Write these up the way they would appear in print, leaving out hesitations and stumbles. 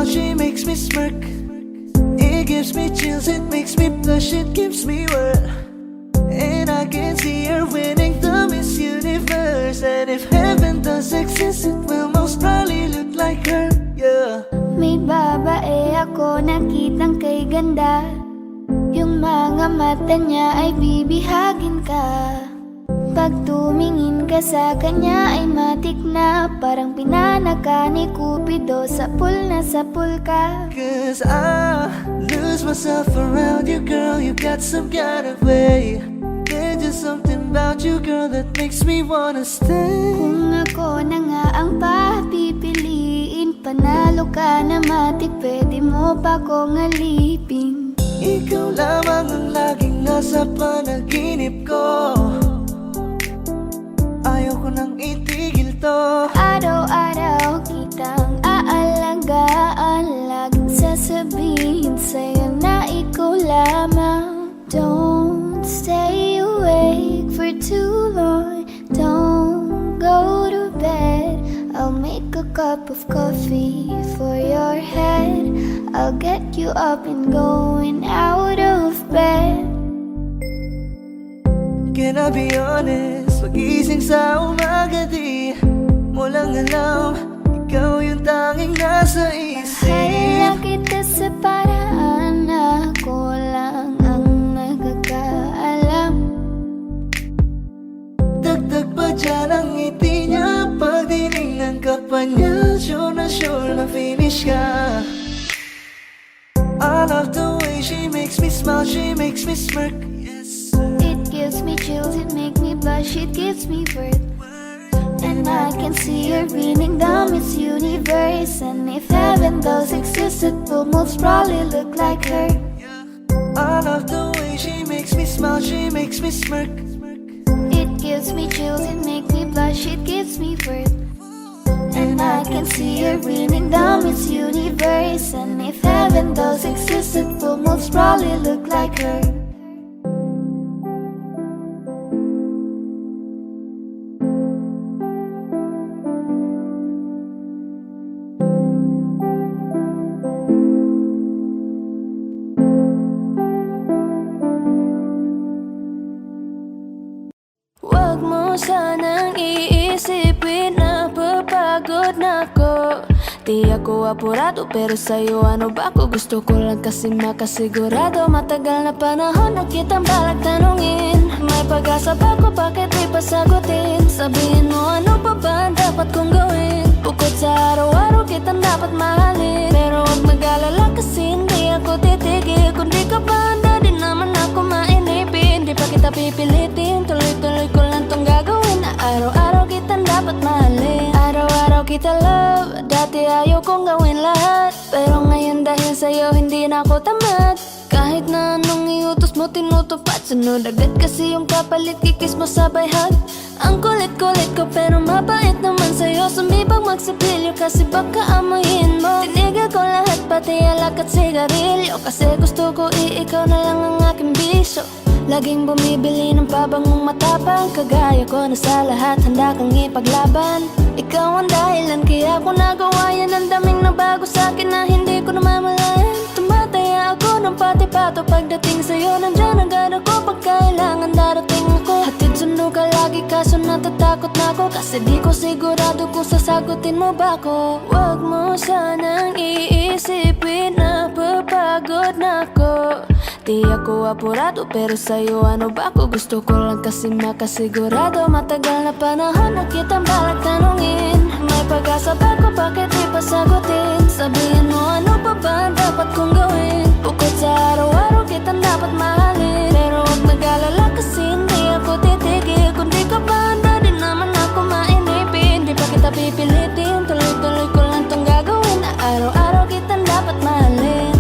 she makes me smirk. It gives me chills, it makes me blush, it gives me work. And I can see her winning the Miss Universe. And if heaven does exist, it will most probably look like her, yeah. May babae ako nakitang kay ganda. Yung mga mata niya ay bibihagin ka. Pag tumingin ka sa kanya ay matik na. Parang pinanaka ni Cupido, sapul na sapul ka. Cause I lose myself around you, girl. You got some kind of way. There's just something about you, girl, that makes me wanna stay. Kung ako na nga ang papipiliin, panalo ka na matik, pwede mo pa kong alipin. Ikaw lamang ang laging nasa panaginip ko. Ayaw ko nang itigil to. Araw-araw kitang aalagaan, laging sasabihin sa'yo na ikaw lamang. Don't stay awake for too long, don't go to bed. I'll make a cup of coffee for your head. I'll get you up and going out of bed. Can I be honest? Pag-ising sa umaga di mo lang alam, ikaw yung tanging nasa isip. Mahalala kita sa paraan na ako lang ang nagkakaalam. Dagdag pa dyan ang ngiti niya, pag tinignan ka pa niya, sure na finish ka. I love the way she makes me smile, she makes me smirk. Yes. It gives me chills, it makes me blush, it gives me worth. And I can see her winning the Miss Universe. And if heaven does exist, it will most probably look like her. I love the way she makes me smile, she makes me smirk. It gives me chills, it makes me blush, it gives me worth. And I can see her winning the Miss Universe. And if heaven does exist, it will most probably look like her. Huwag mo sanang iisipin na papagod na ako. Di ako apurado pero sa'yo ano ba ako? Gusto ko lang kasi makasigurado. Matagal na panahon na kitang balak tanungin. May pag-asa ba ko, bakit di pa sagutin? Sabihin mo ano pa ba ang dapat kong gawin? Bukod sa araw-araw kitang dapat mahalin. Pero huwag mag-alala kasi hindi ako titigil. Kung di ka pa handa di naman ako mainipin. Di pa kita pipilitin, tuloy-tuloy ko lang tong gagawin. Na araw-araw kitang dapat mahalin. Araw-araw kita love, dati ayaw kong gawin lahat. Pero ngayon dahil sa'yo hindi na ako tamad. Kahit na anong iutos mo tinutupad. Sunod agad kasi yung kapalit, kikis mo sabay hug. Ang kulit-kulit ko pero mabait naman sa'yo. Sumibang magsipilyo kasi baka amoyin mo. Tinigil ko lahat pati alak at sigarilyo. Kasi gusto ko ikaw na lang ang aking bisyo. Laging bumibili ng pabangong matapang. Kagaya ko na sa lahat handa kang ipaglaban. Ikaw ang dahilan kaya ko nagawa yan. Ang daming nabago sa'kin na hindi ko namamalayan. Tumataya ako ng pati-pato pagdating sa'yo. Nandyan agad ako pag kailangan darating ako. Hatid sundo ka lagi kaso natatakot na ako. Kasi di ko sigurado kung sasagutin mo ba ako. Huwag mo sanang iisipin na papagod na ako. Di ako apurado pero sa'yo ano ba ako? Gusto ko lang kasi makasigurado. Matagal na panahon na kitang balak tanungin. May pag-asa ba ko, bakit di pa sagutin? Sabihin mo ano pa ba ang dapat kong gawin? Bukod sa araw-araw kitang dapat mahalin. Pero huwag mag-alala kasi hindi ako titigil. Kung di ka pa handa di naman ako mainipin. Di pa kita pipilitin, tuloy-tuloy ko lang tong gagawin. Na araw-araw kitang dapat mahalin.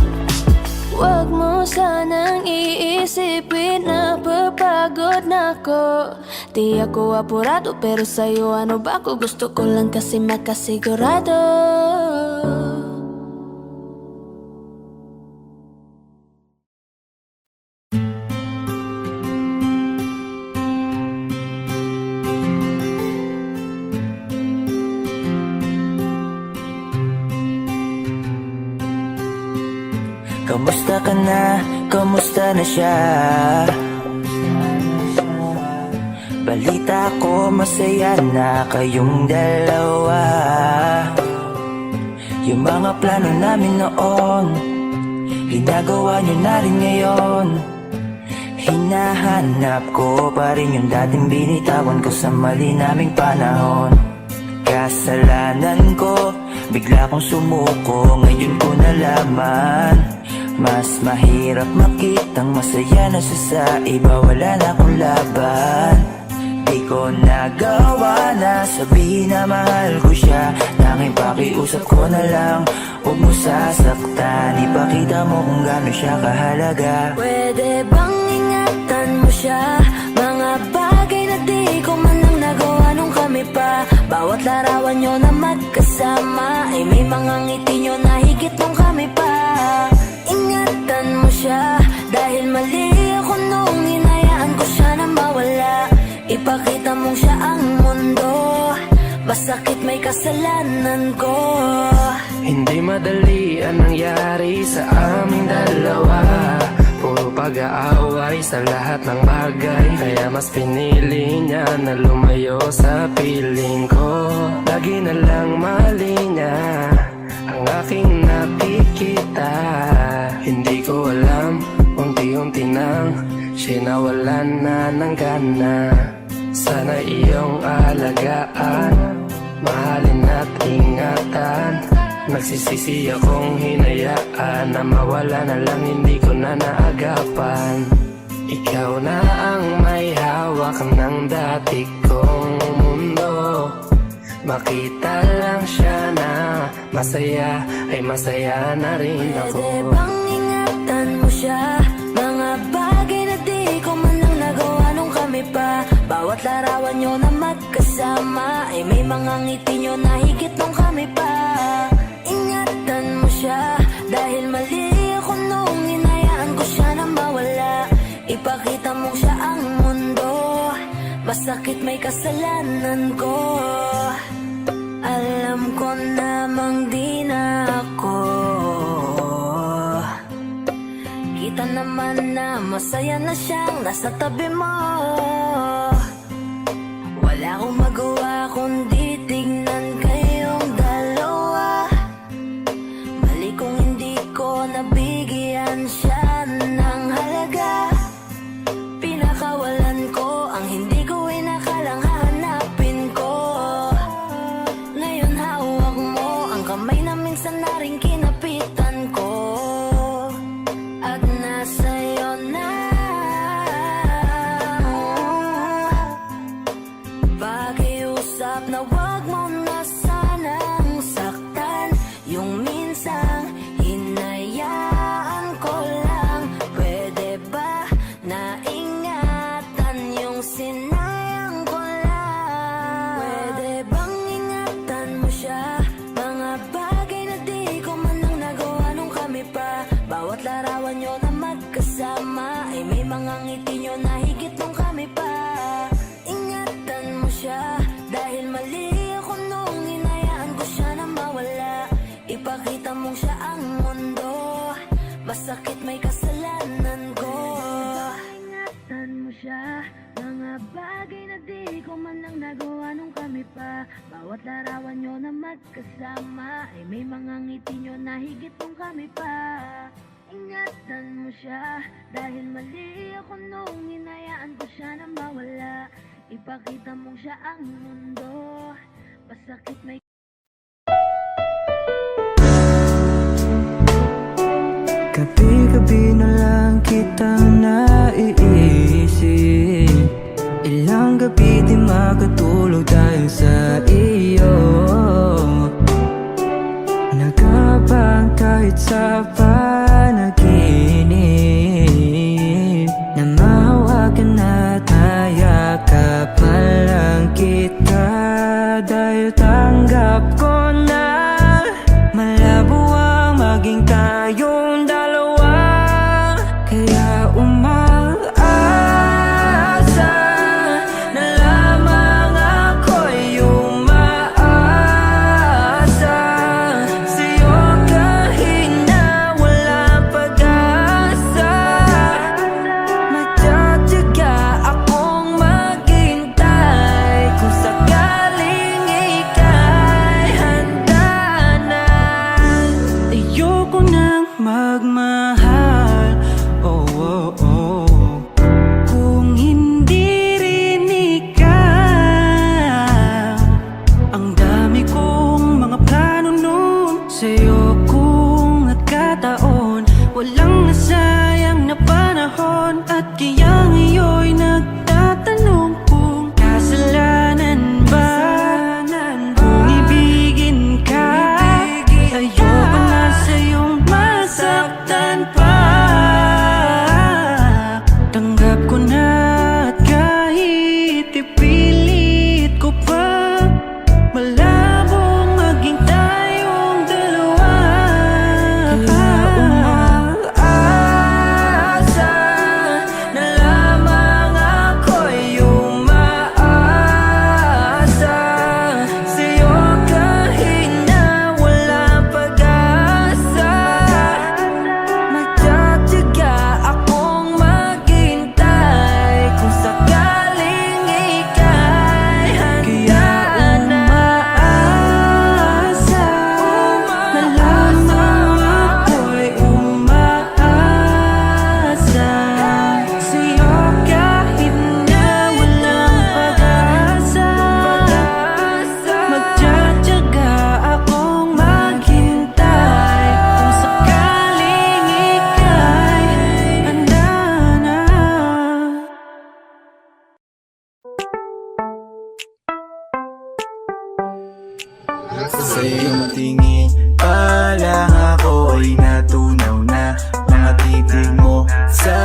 Huwag mo sanang iisipin na papagod na ako. Di ako apurado pero sa'yo ano ba ako? Gusto ko lang kasi makasigurado. Kamusta ka na? Kamusta na siya? Balita ko masaya na kayong dalawa. Yung mga plano namin noon, ginagawa niyo na rin ngayon. Hinahanap ko pa rin yung dating binitawan ko sa mali naming panahon. Kasalanan ko, bigla kong sumuko, ngayon ko nalaman. Mas mahirap makitang masaya na siya sa iba, wala na akong laban. Di ko nagawa na sabihin na mahal ko siya. Tanging pakiusap ko na lang, huwag mo sasaktan. Ipakita mo kung gaano siya kahalaga. Pwede bang ingatan mo siya? Mga bagay na di ko man lang nagawa nung kami pa. Bawat larawan nyo na magkasama ay may mga ngiti nyo na higit nung kami pa. Ingatan mo siya, dahil mali ako nung hinayaan ko siya na mawala. Ipakita mong siya ang mundo, masakit may kasalanan ko. Hindi madali ang nangyari sa aming dalawa. Puro pag-aaway sa lahat ng bagay, kaya mas pinili niya na lumayo sa piling ko. Lagi na lang mali niya ang aking nakikita. Hindi ko alam, unti-unti nang siya nawalan na ng gana. Sana iyong alagaan, mahalin at ingatan. Nagsisisi akong hinayaan na mawala na lang, hindi ko na naagapan. Ikaw na ang may hawak ng dati kong mundo. Makita lang siya na masaya, ay masaya na rin ako. Pwede bang ingatan mo siya? Mga bagay na di ko man lang nagawa nung kami pa. Bawat larawan nyo na magkasama ay may mga ngiti nyo na higit nung kami pa. Ingatan mo siya, dahil mali ako nung hinayaan ko siya na mawala. Ipakita mo siya ang mundo, masakit may kasalanan ko. Alam ko namang di na ako. Kita naman na masaya na siyang nasa tabi mo. Wala akong magawa kundi tignan kayong dalawa. Mali kung hindi ko nabigyan siya ng halaga. Pinakawalan ko ang hindi ko inakalang hahanapin ko. Ngayon hawak mo ang kamay na minsan na rin kinapitan ko. At nasa'yo na. Pakiusap na wag mo na sanang saktan. Yung minsang hinayaan ko lang. Pwede ba na ingatan yung sinayang ko lang? Pwede bang ingatan mo siya? Mga bagay na di ko man lang nagawa nung kami pa. Bawat larawan nyo na magkasama ay may mga ngiti nyo na higit nung kami pa. Ingatan mo siya, dahil mali ako nung hinayaan ko siya na mawala. Ipakita mong siya ang mundo, masakit may kasalanan ko. Ingatan mo siya, mga bagay na di ko man lang nagawa nung kami pa. Bawat larawan nyo na magkasama ay may mga ngiti nyo na higit nung kami pa. Ingatan mo siya, dahil mali ako nung hinayaan ko siya na mawala. Ipakita mong siya ang mundo, masakit may. Gabi-gabi na lang kitang naiisip. Ilang gabi di makatulog dahil sa iyo. Nagkabang kahit sa panaginip, na mahawakan at nayakapan lang kita. Dahil tanggap ko na malabo ang maging tayong dalawa. Kaya umaasa na lamang ako'y umaasa sa'yo kahit na wala pa At kaya ngayon'y nagtatanong kung kasalanan ba kung ibigin ka. Ayoko na sa'yong masaktan pa. Tanggap ko na at kahit ipilit ko pa, malabong maging tayong dalawa. Umaasa na lamang ako'y umaasa sa'yo kahit na walang pag-asa. Magtsatsaga akong maghintay kung sakaling ika'y handa na. Umaasa na lamang ako'y umaasa sa'yo kahit na walang pag-asa. Magtsatsaga akong maghintay kung sakaling ika'y handa na. Sa iyong tingin pa lang ako'y natunaw na. Mga titig mo sa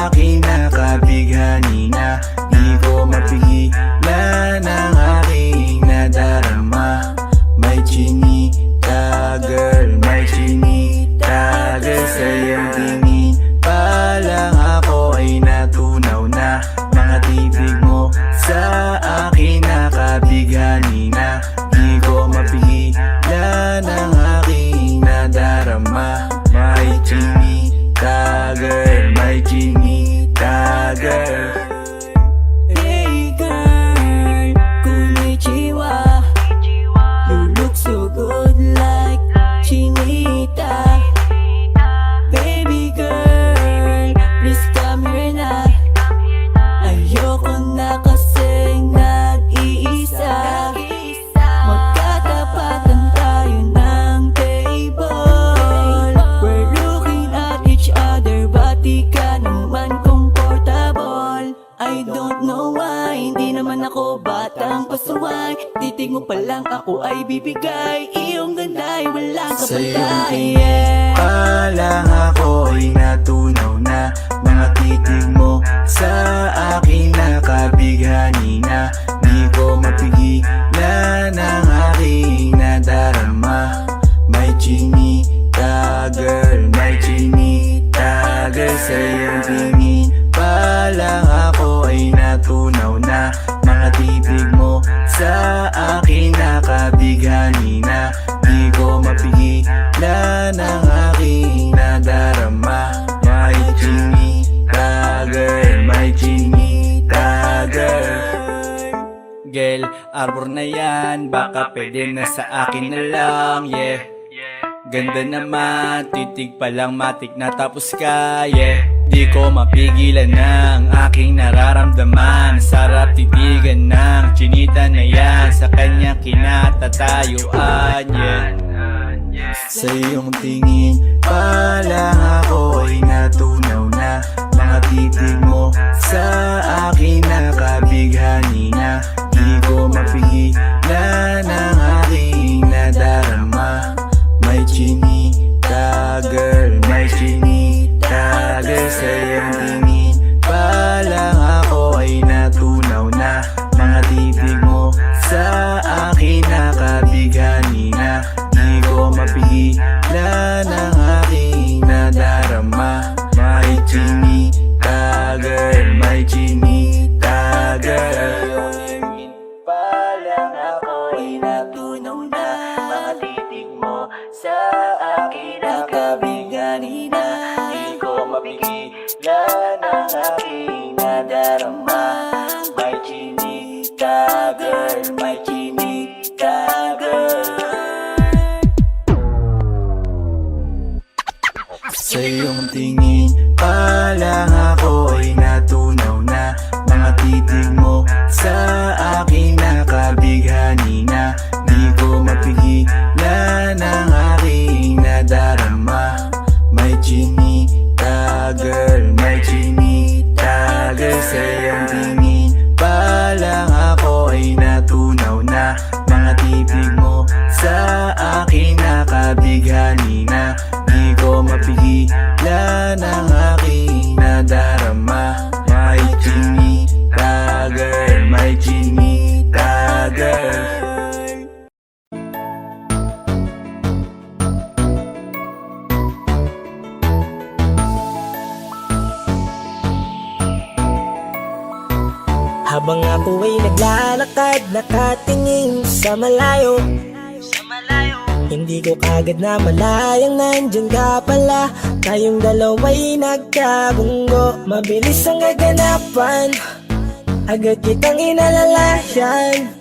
akin nakabighani na. Di ko mapigilan ang aking nadarama. May chinita girl, may chinita girl. Sa iyong tingin pa lang ako ay natunaw na. Mga titig mo sa akin nakabighani na. Di ko mapigilan ang aking nadarama. May chinita girl, may chinita girl. Hey girl, konnichiwa. You look so good like chinita. Baby girl, please come here na. Ayoko na kasing nag-iisa. Magkatapatan tayo ng table. We're looking at each other, ba't di ka naman comfortable? I don't know why, hindi naman ako batang pasuway. Titig mo pa lang ako ay bibigay. Iyong ganda'y walang Sa iyong kapatay. tingin pa lang ako'y natunaw na. Mga titig mo sa akin nakabighani na. Di ko mapigilan ang aking nadarama. May chinita girl, may chinita girl. Sa iyong tingin pa lang ako ay natunaw na. Mga titig mo sa akin nakabighani na. Di ko mapigilan ang aking nadarama. May chinita girl, may chinita girl. Girl, arbor na yan, baka pwede na sa akin na lang, yeah. Ganda naman, titig pa lang matik na tapos ka, yeah. Di ko mapigilan ng aking nararamdaman. Sarap titigan ng chinita na yan, sa kanya kinatatayuan, yeah. Sa iyong tingin pa lang ako'y natunaw na. Mga titig mo sa akin nakabighani na. Di ko mapigilan ang aking nadarama. May chinita girl, may chinita girl. Sa iyong tingin pa lang ako ay natunaw na. Mga titig mo sa akin nakabighani na. Di ko mapigilan ang aking nadarama. May chinita girl, may chinita girl. Pa lang ako ay natunaw na. Mga titig mo sa akin nakabighani na. Di ko mapigilan ang aking nadarama. May chinita girl, may chinita girl. Sa iyong tingin pa lang ako ay natunaw na. Mga titig mo sa akin nakabighani na. Di ko mapigilan ang aking nadarama. May chinita girl, may chinita Habang ako ay naglalakad, nakatingin sa malayo, hindi ko kagad na malayang nandyan ka pala. Tayong dalawa'y nagkabunggo, mabilis ang kaganapan, agad kitang inalalayan.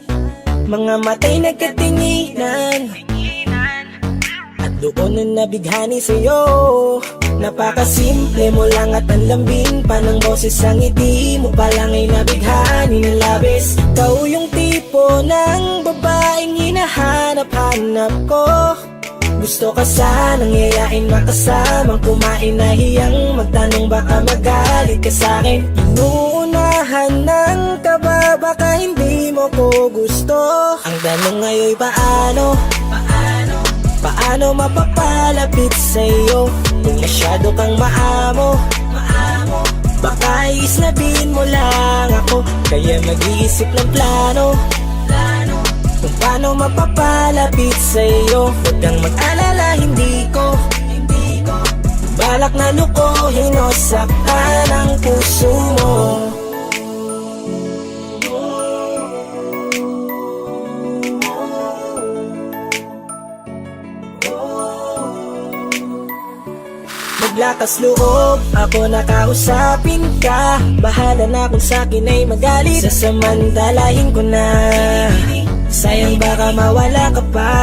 Mga matay nagkatinginan, at doon na nabighani sa'yo. Napakasimple mo lang at ang lambing pa ng boses. Ang ngiti mo pa lang ay nabighani ng labis. Ikaw yung tipo ng babaeng hinahanap-hanap ko. Gusto ka sanang yayain, makasamang kumain, nahiyang magtanong baka magalit ka sa'kin. Inuunahan ng kaba, baka hindi mo ko gusto. Ang tanong ngayon paano? Paano mapapalapit sa'yo kung masyado kang maamo? Baka islabin mo lang ako, kaya mag-iisip ng plano kung paano mapapalapit sa'yo. Huwag kang mag-alala, hindi ko balak na lukuhin o saktan ang puso mo. Maglakas loob, ako nakausapin ka. Bahala na kung sa'kin ay magalit, sasamantalahin ko na. Sayang baka mawala ka pa.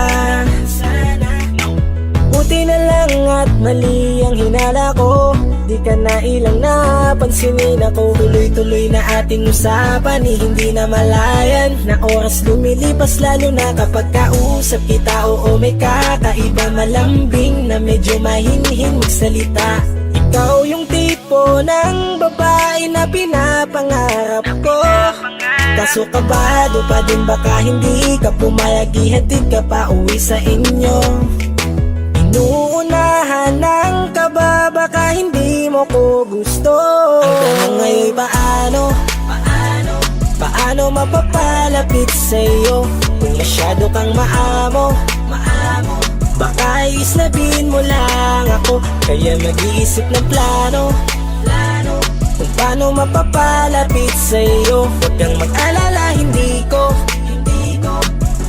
Buti na lang at mali ang hinala ko, di ka na ilang napansinin ako. Tuloy-tuloy na ating usapan, hindi na malayan. Na oras lumilipas lalo na kapag kausap kita. Oo, may kakaiba, malambing na medyo mahinhin magsalita. Ikaw yung tipo ng babae na pinapangarap ko. Kaso kabado pa din, baka hindi ka pumayag, ihatid ka pa uwi sa inyo. Inuunahan ng kaba, baka hindi mo ko gusto. Ang tanong ngayon paano? Paano mapapalapit sa'yo kung masyado kang maamo? Baka islabin mo lang ako, kaya mag-iisip ng plano kung paano mapapalapit sa'yo. Huwag kang mag-alala, hindi ko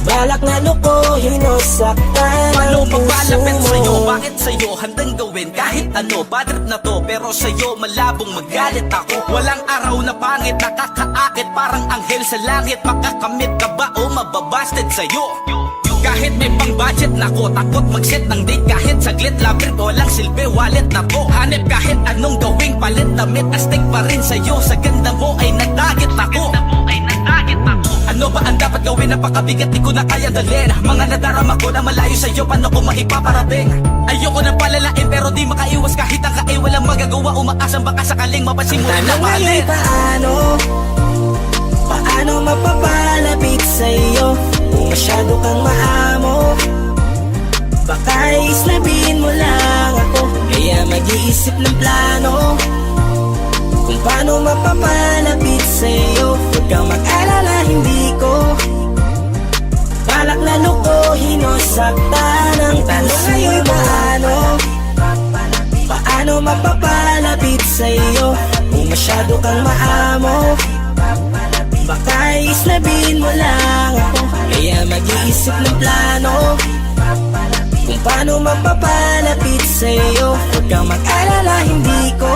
balak na lukuhin o saktan Paano ang puso mapalapit mo. sa'yo? Bakit sa'yo handang gawin kahit ano? Bad trip na to, pero sa'yo malabong magalit ako. Walang araw na pangit, nakakaakit parang anghel sa langit. Makakamit ka ba o mababasted sa'yo? Kahit may pang budget na ko, takot mag-set ng date kahit saglit. Love trip, walang silbi, wallet na to. Hanip kahit anong gawing palit, damit astig pa rin sa'yo. Sa ganda mo ay nagtagit ako. Ano ba ang dapat gawin? Napakabigat, di ko na kaya dalhin. Mga nadarama ko na malayo sa'yo, paano ko maipaparating? Ayoko na palalain pero di makaiwas kahit ang kae. Walang magagawa, umaasang baka sakaling mapansin mo rin na Tanong ngayon mahalin. paano mapapalapit sa'yo kung masyado kang maamo? Baka islabin mo lang ako, kaya mag-iisip ng plano kung paano mapapalapit sa'yo. Huwag kang mag-alala, hindi ko balak na lukuhin o saktan ang tanong ngayon paano mapapalapit sa'yo kung masyado kang maamo? Baka islabin mo lang ako, kaya mag-iisip ng plano kung paano mapapalapit sa'yo. Huwag kang mag-alala, hindi ko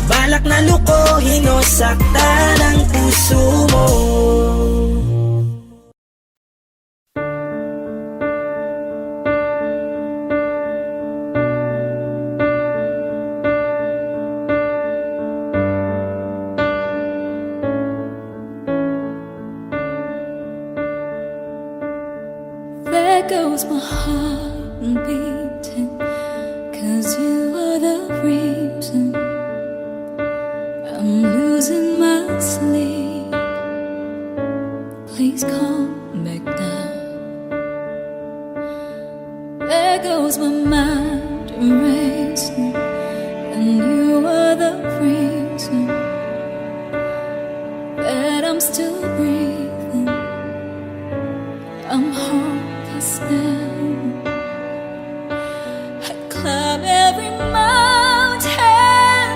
balak na lukuhin o saktan ang puso mo. There goes my heart beating, 'cause you are the reason I'm losing my sleep. Please come back now. There goes my mind racing, and you are the reason that I'm still breathing. I'm hopeless now. I climb every mountain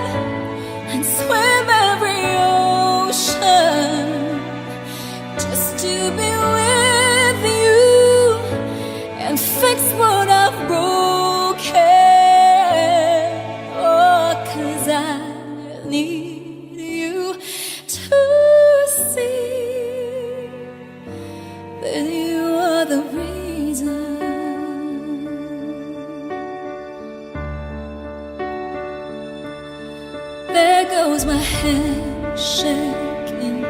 and swim every ocean. need you to see that you are the reason. There goes my hand shaking,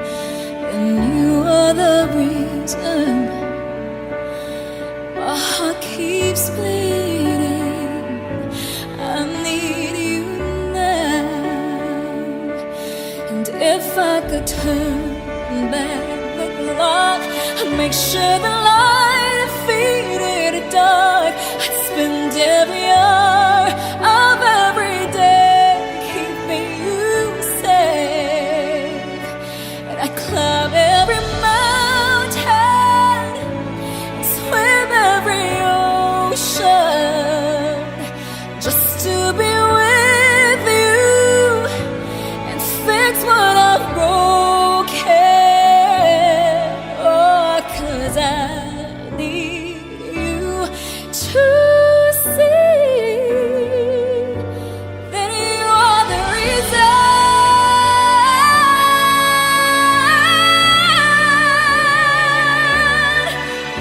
and you are the reason. My heart keeps bleeding. I need you now. And if I could turn back the clock, I'd make sure the light defeated the dark. I'd spend every hour of every day keeping you safe. And I'd climb every mountain and swim every ocean just to be with you and fix what I've broken. Oh, 'cause I need you to see that you are the reason.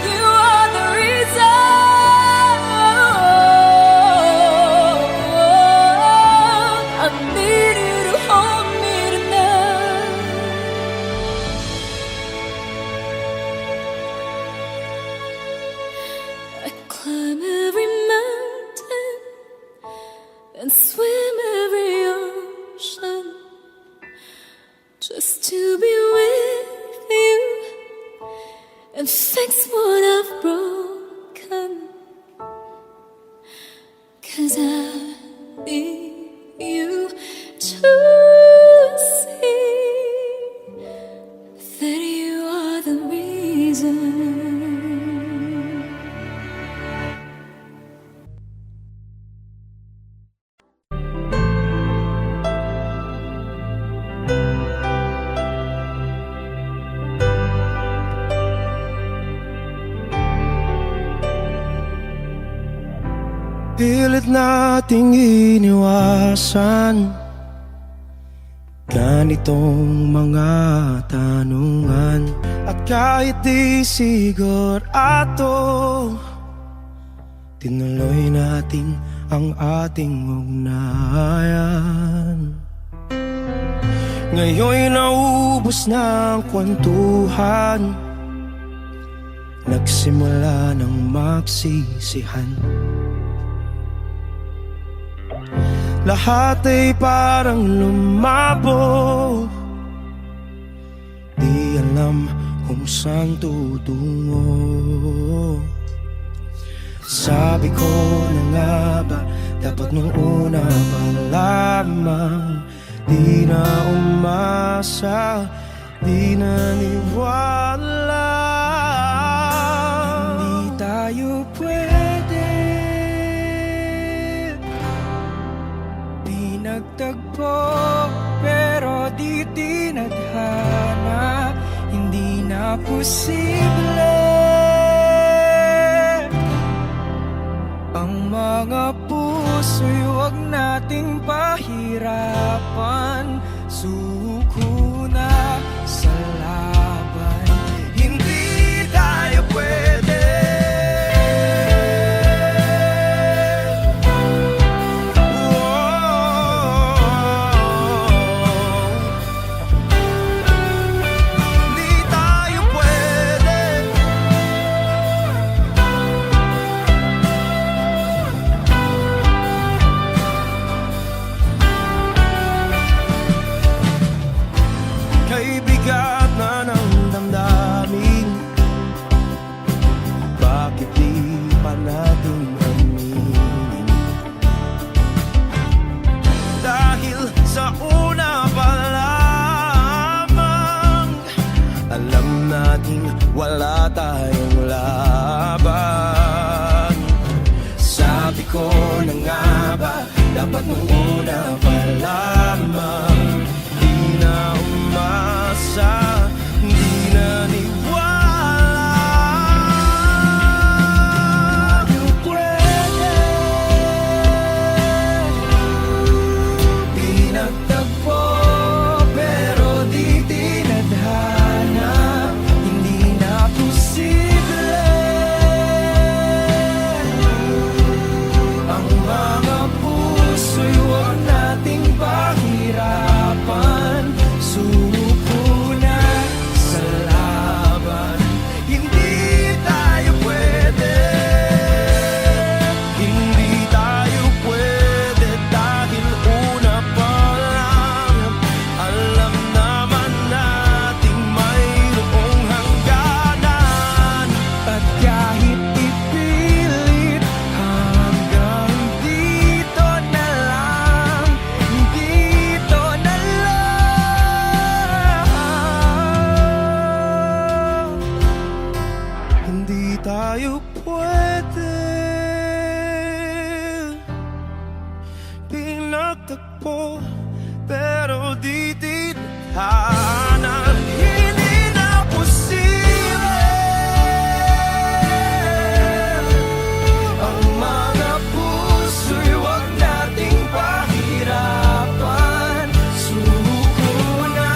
You are the reason. I need you to hold me tonight. I climb every mountain and swim every ocean just to be with you and fix what I've broken. 'Cause I need you to see that you are the reason. Pilit nating iniwasan ganitong mga tanungan. At kahit di sigurado, tinuloy natin ang ating ugnayan. Ngayon'y naubos na ang kwentuhan, nagsimula ng magsisihan. Lahat ay parang lumabo, di alam kung saan tutungo. Sabi ko na nga ba, dapat nung una pa lamang di na umasa, di naniwala. Hindi tayo pwede nagtagpo, pero di tinadhana. Hindi na posible ang mga puso'y huwag nating pahirapan. Suko na sa laban, hindi tayo pwede. tadhana. Hindi na posible ang mga puso'y wag nating pahirapan. Suko na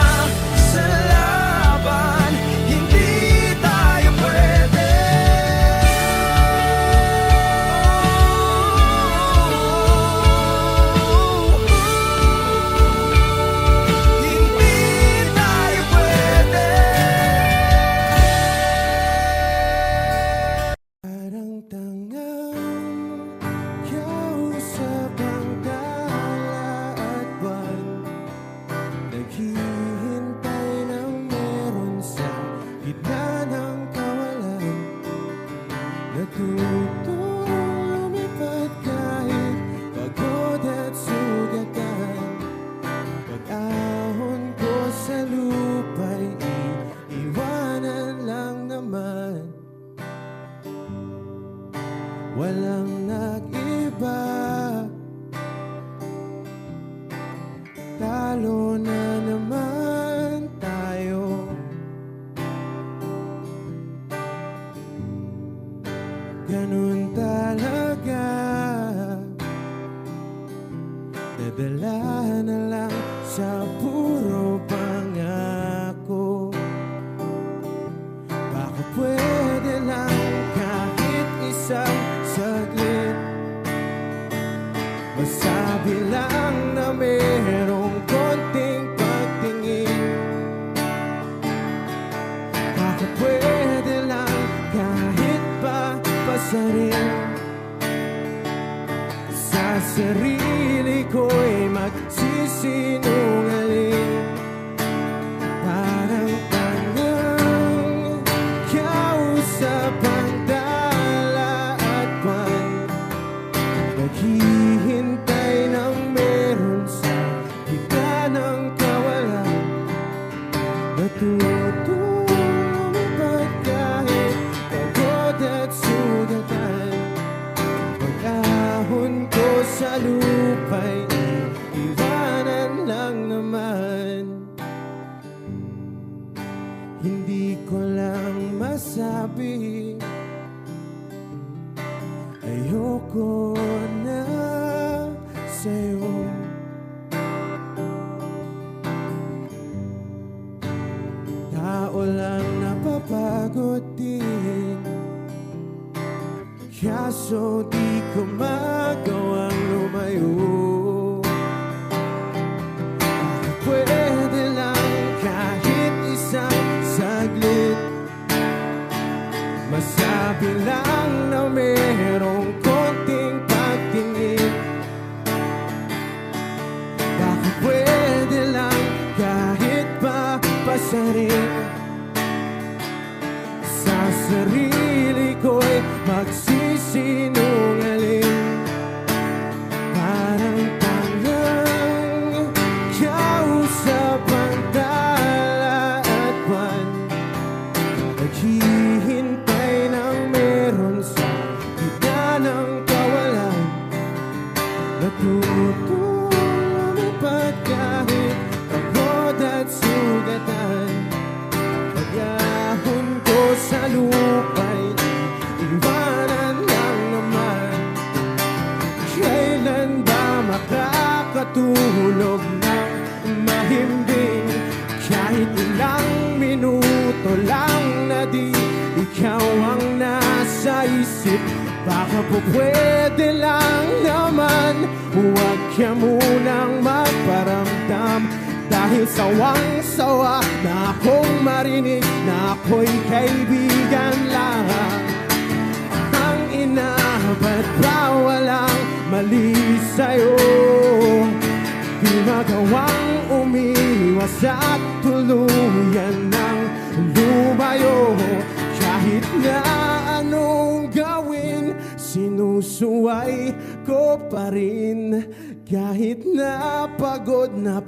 sa laban, hindi tayo pwede. Hindi tayo pwede. Parang tangang kausap ang tala at buwan, naghihintay ng meron sa gitna ng kawalan. Natutong lumipad kahit pagod at sugatan. Pag-ahon ko sa lupa'y iiwanan lang naman. Walang nag-iba, talo na naman tayo. Ganun talaga, nadala na lang sa puro pangako. Baka pwede lang kahit isang saglit, masabi lang na merong konting pagtingin. Baka pwede lang kahit pa pasarin. Sa sarili ko'y magsisinungaling. Parang tangang kausap ang dala at buwan, naghihintay ng meron sa gitna ng kawalan. Natutong lumipad kahit pagod at sugatan. Pag-ahon ko sa lupa'y iwanan lang naman. Hindi ko lang masabi, ayoko na sa'yo. Tao lang napapagod din, kaso di ko magawang lumayo. Baka pwede lang kahit isang saglit, masabi lang na merong konting pagtingin. Baka pwede lang kahit pa pasarin. Sa sarili ko'y magsisinungaling. Parang tangang kausap ang dala at buwan, naghihintay ng meron sa gitna ng kawalan. Natutong lumipad kahit pagod at sugatan. Pag-ahon ko sa lupa'y iwanan lang naman. Kailan ba makakatulog ng mahimbing? Kahit ilang minuto lang na di ikaw ang nasa isip. Baka po pwede lang naman, huwag ka munang magparamdam. Dahil sawang-sawa na akong marinig na ako'y kaibigan lang. Ang ina, ba't ba walang mali sa'yo? Di magawang umiwas at tuluyan ng lumayo. Kahit na anong gawin, sinusuway ko pa rin. Kahit na pagod na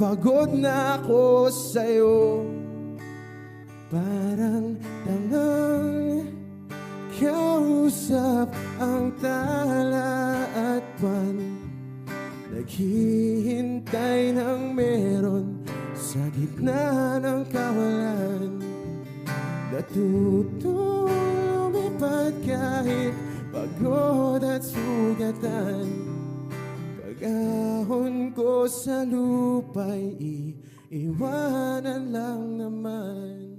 ako sa'yo. Parang tangang kausap ang tala at buwan, naghihintay ng meron Sa gitna ng kawalan, natutong lumipad kahit pagod at sugatan. Pag-ahon ko sa lupa'y iiwanan lang naman.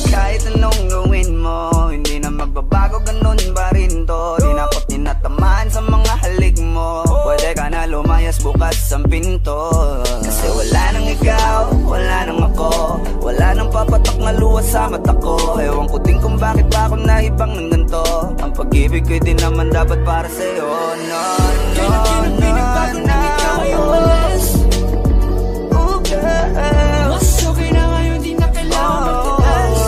Kahit anong gawin mo, hindi na magbabago, ganun pa rin to. Di na ako tinatamaan sa mga halik mo. Pwede ka na lumayas, bukas ang pinto. Kasi wala nang ikaw, wala nang ako, wala nang papatak na luha sa mata ko. Ewan ko din kung bakit pa ako naibang ng ganito. Ang pag-ibig ko'y di naman dapat para sa'yo. No, no, no, no. Ikaw ay umalis. Oh, girl. Mas okay na ngayon, di na kailangan magtaas.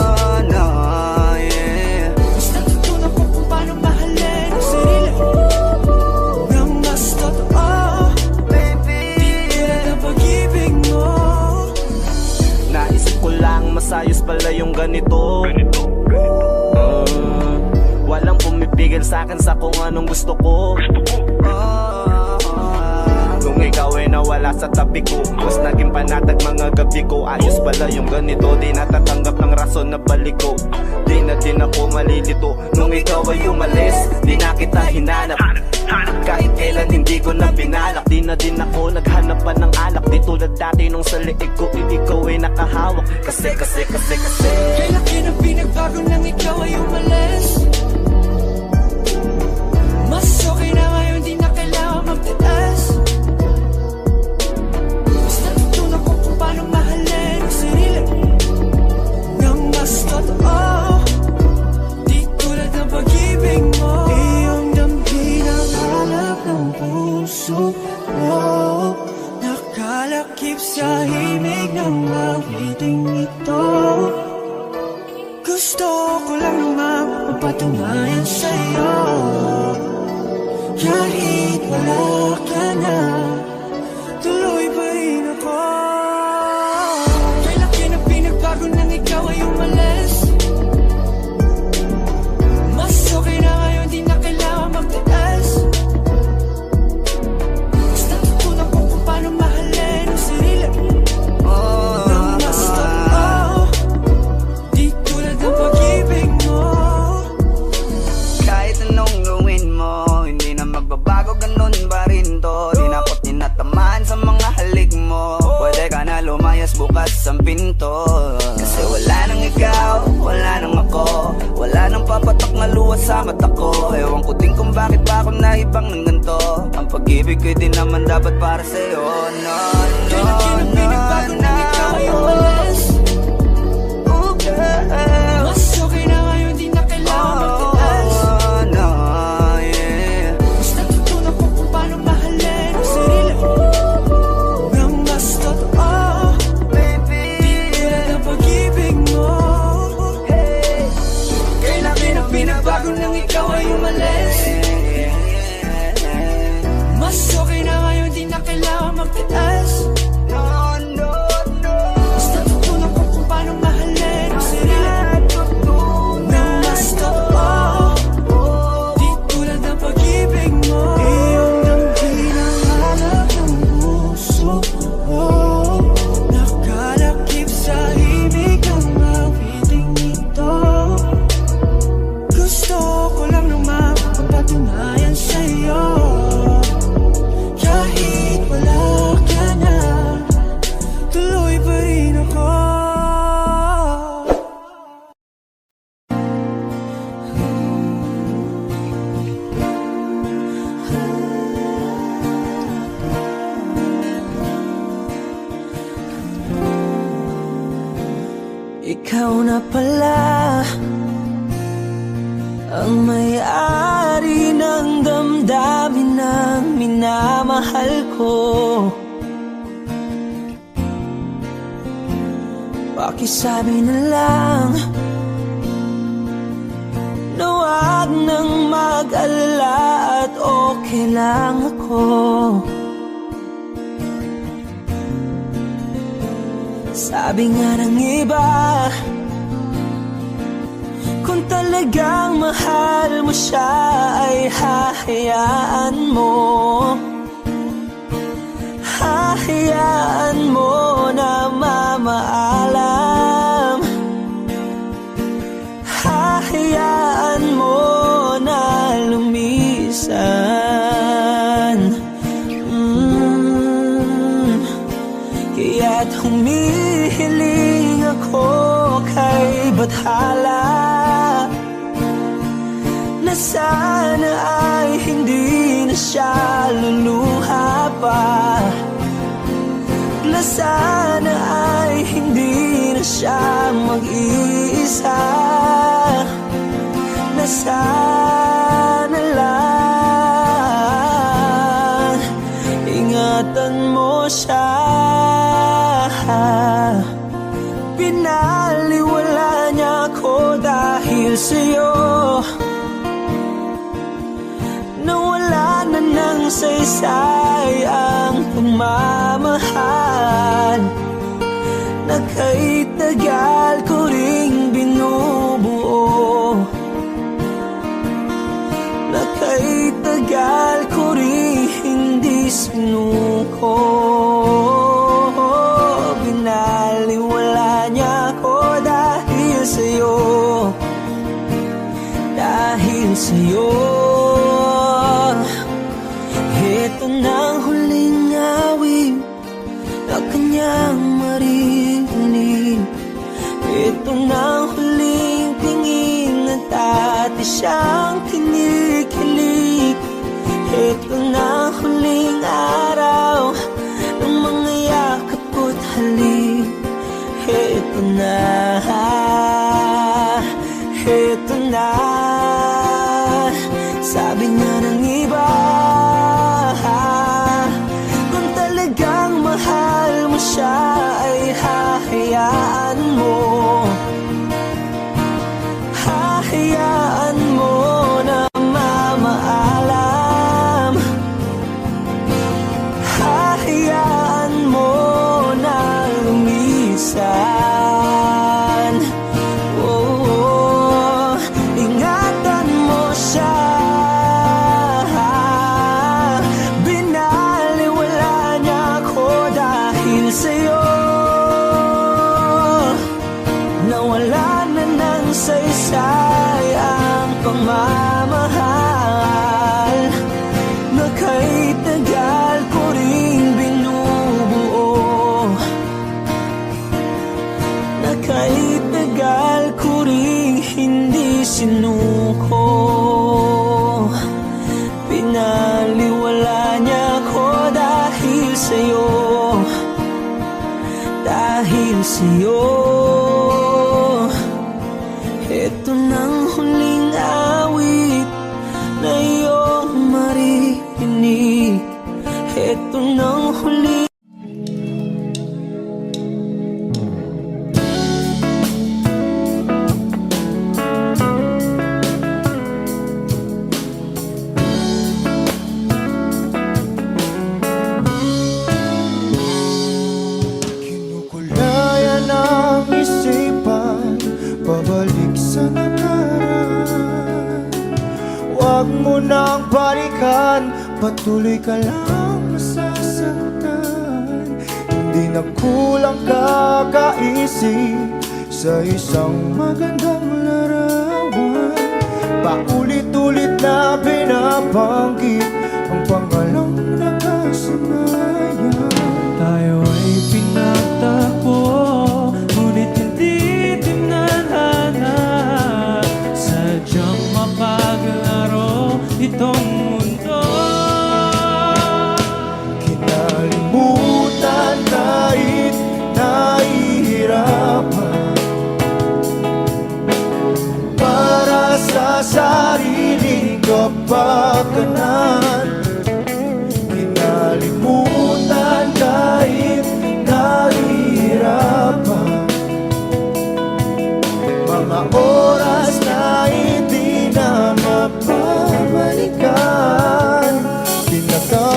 No, yeah. Mas natutunan ko kung paano mahalin ang sarili nang mas totoo. Baby, di tulad ng pag-ibig mo. Naisip ko lang masayos pala yung ganito. Walang pumipigil sa'kin sa kung anong gusto ko. Kung ikaw ay nawala sa tabi ko, mas naging panatag mga gabi ko. Ayos pala yung ganito, di natatanggap ng rason na balik ko. Di na din ako malilito nung ikaw ay umalis. Di na kita hinanap, kahit kailan hindi ko na binalak. Di na din ako naghanap pa ng alak. Di tulad dati nung sa liig ko, ikaw ay nakahawak. Kasi Kailan na pinagbago nang ikaw ay umalis. Mas okay na ngayon, di na kailangan magtaas. Mas natutunan ko kung paano mahalin ang sarili nang mas totoo. Di tulad ng pag-ibig mo. Iyong damhin ang hanap ng puso mo. Nakalakip sa himig ng awiting ito. Gusto ko lang naman mapatunayan sa'yo. Kahit wala ka na, tuloy pa rin ako. Kailan na pinagbago nang ikaw ay umalis. Mas okay na ngayon, di na kailangan magtaas. Mas natutunan ko kung paano mahalin ang sarili nang mas totoo. Di tulad ng pag-ibig mo. Kahit anong gawin mo, hindi na magbabago, ganun pa rin to. Di na ako tinatamaan sa mga halik mo. Pwede ka na lumayas, bukas ang pinto. Kasi wala nang ikaw, wala nang ako, wala nang papatak na luha sa mata ko. Ewan ko din kung bakit pa ako naibang ng ganito. Ang pag-ibig ko'y di naman dapat para sa'yo. No, no, no, no. Ikaw ay umalis. Oh, girl. Mas okay na ngayon, di na kailangan magtaas. No, yeah. Mas natutunan ko kung paano mahalin ang sarili nang mas totoo. Baby, di tulad ng pag-ibig mo. Kailan na pinagbago nang ikaw ay umalis. Mas okay na ngayon, di na kailangan magtaas. No, no, no. Mas natutunan ko kung paano mahalin ang sarili nang mas totoo. Di tulad ng pag-ibig mo. Iyong damhin ang hanap ng puso mo. Nakalakip sa himig ang awiting ito. Gusto ko lang naman mapatunayan sa'yo. Kahit wala ka na, tuloy pa rin ako. Ikaw na pala ang may-ari ng damdamin ng minamahal ko. Pakisabi na lang na wag nang mag-alala at okay lang ako. Sabi nga ng iba, kung talagang mahal mo siya ay hahayaan mo. Hahayaan mo na mamaalam. Hahayaan mo na lumisan. Kaya't humihiling ako kay Bathala na sana ay hindi na siya luluha pa. Na sana ay hindi na siya mag-iisa. Na sana lang ingatan mo siya. Pinaliwala niya ako dahil sa'yo. Nawala na ng saysay ang pagmamahal na kay tagal ko ring binubuo. Na kay tagal ko ring hindi sinuko. Binaliwala niya ako dahil sa'yo. Dahil sa'yo. Ito na ang huling awit na kanyang marinig. Ito na ang huling tingin at dati siyang kinikilig. Ito na ang huling araw ng mga yakap ko't halik. Ito na, ito na. Sabi nga ng iba, kung talagang mahal mo siya ay hahayaan mo. Hahayaan mo na mamaalam. Hahayaan mo na lumisan. Oh, ingatan mo siya. Binaliwala niya ako dahil sa'yo. Nawala na ng saysay ang pagmamahal na kay tagal ko ring binubuo. Na kay tagal ko ring hindi sinuko. Pinaliwala niya ako dahil sa'yo. Dahil sa'yo. Ito nang huling awit na iyong marinig. Ito nang huling Kinukulayan ang isipan, pabalik sa nakaraan. Huwag mo nang balikan, patuloy ka lang masasaktan. Hindi na kulang kakaisip sa isang magandang larawan. Paulit-ulit na binabanggit ang pangalang nakasanayan. tayo ay pinagtagpo, ngunit hindi tinadhana. Sadyang mapaglaro itong mundo. Kinalimutan kahit nahihirapan, para sa sariling kapakanan.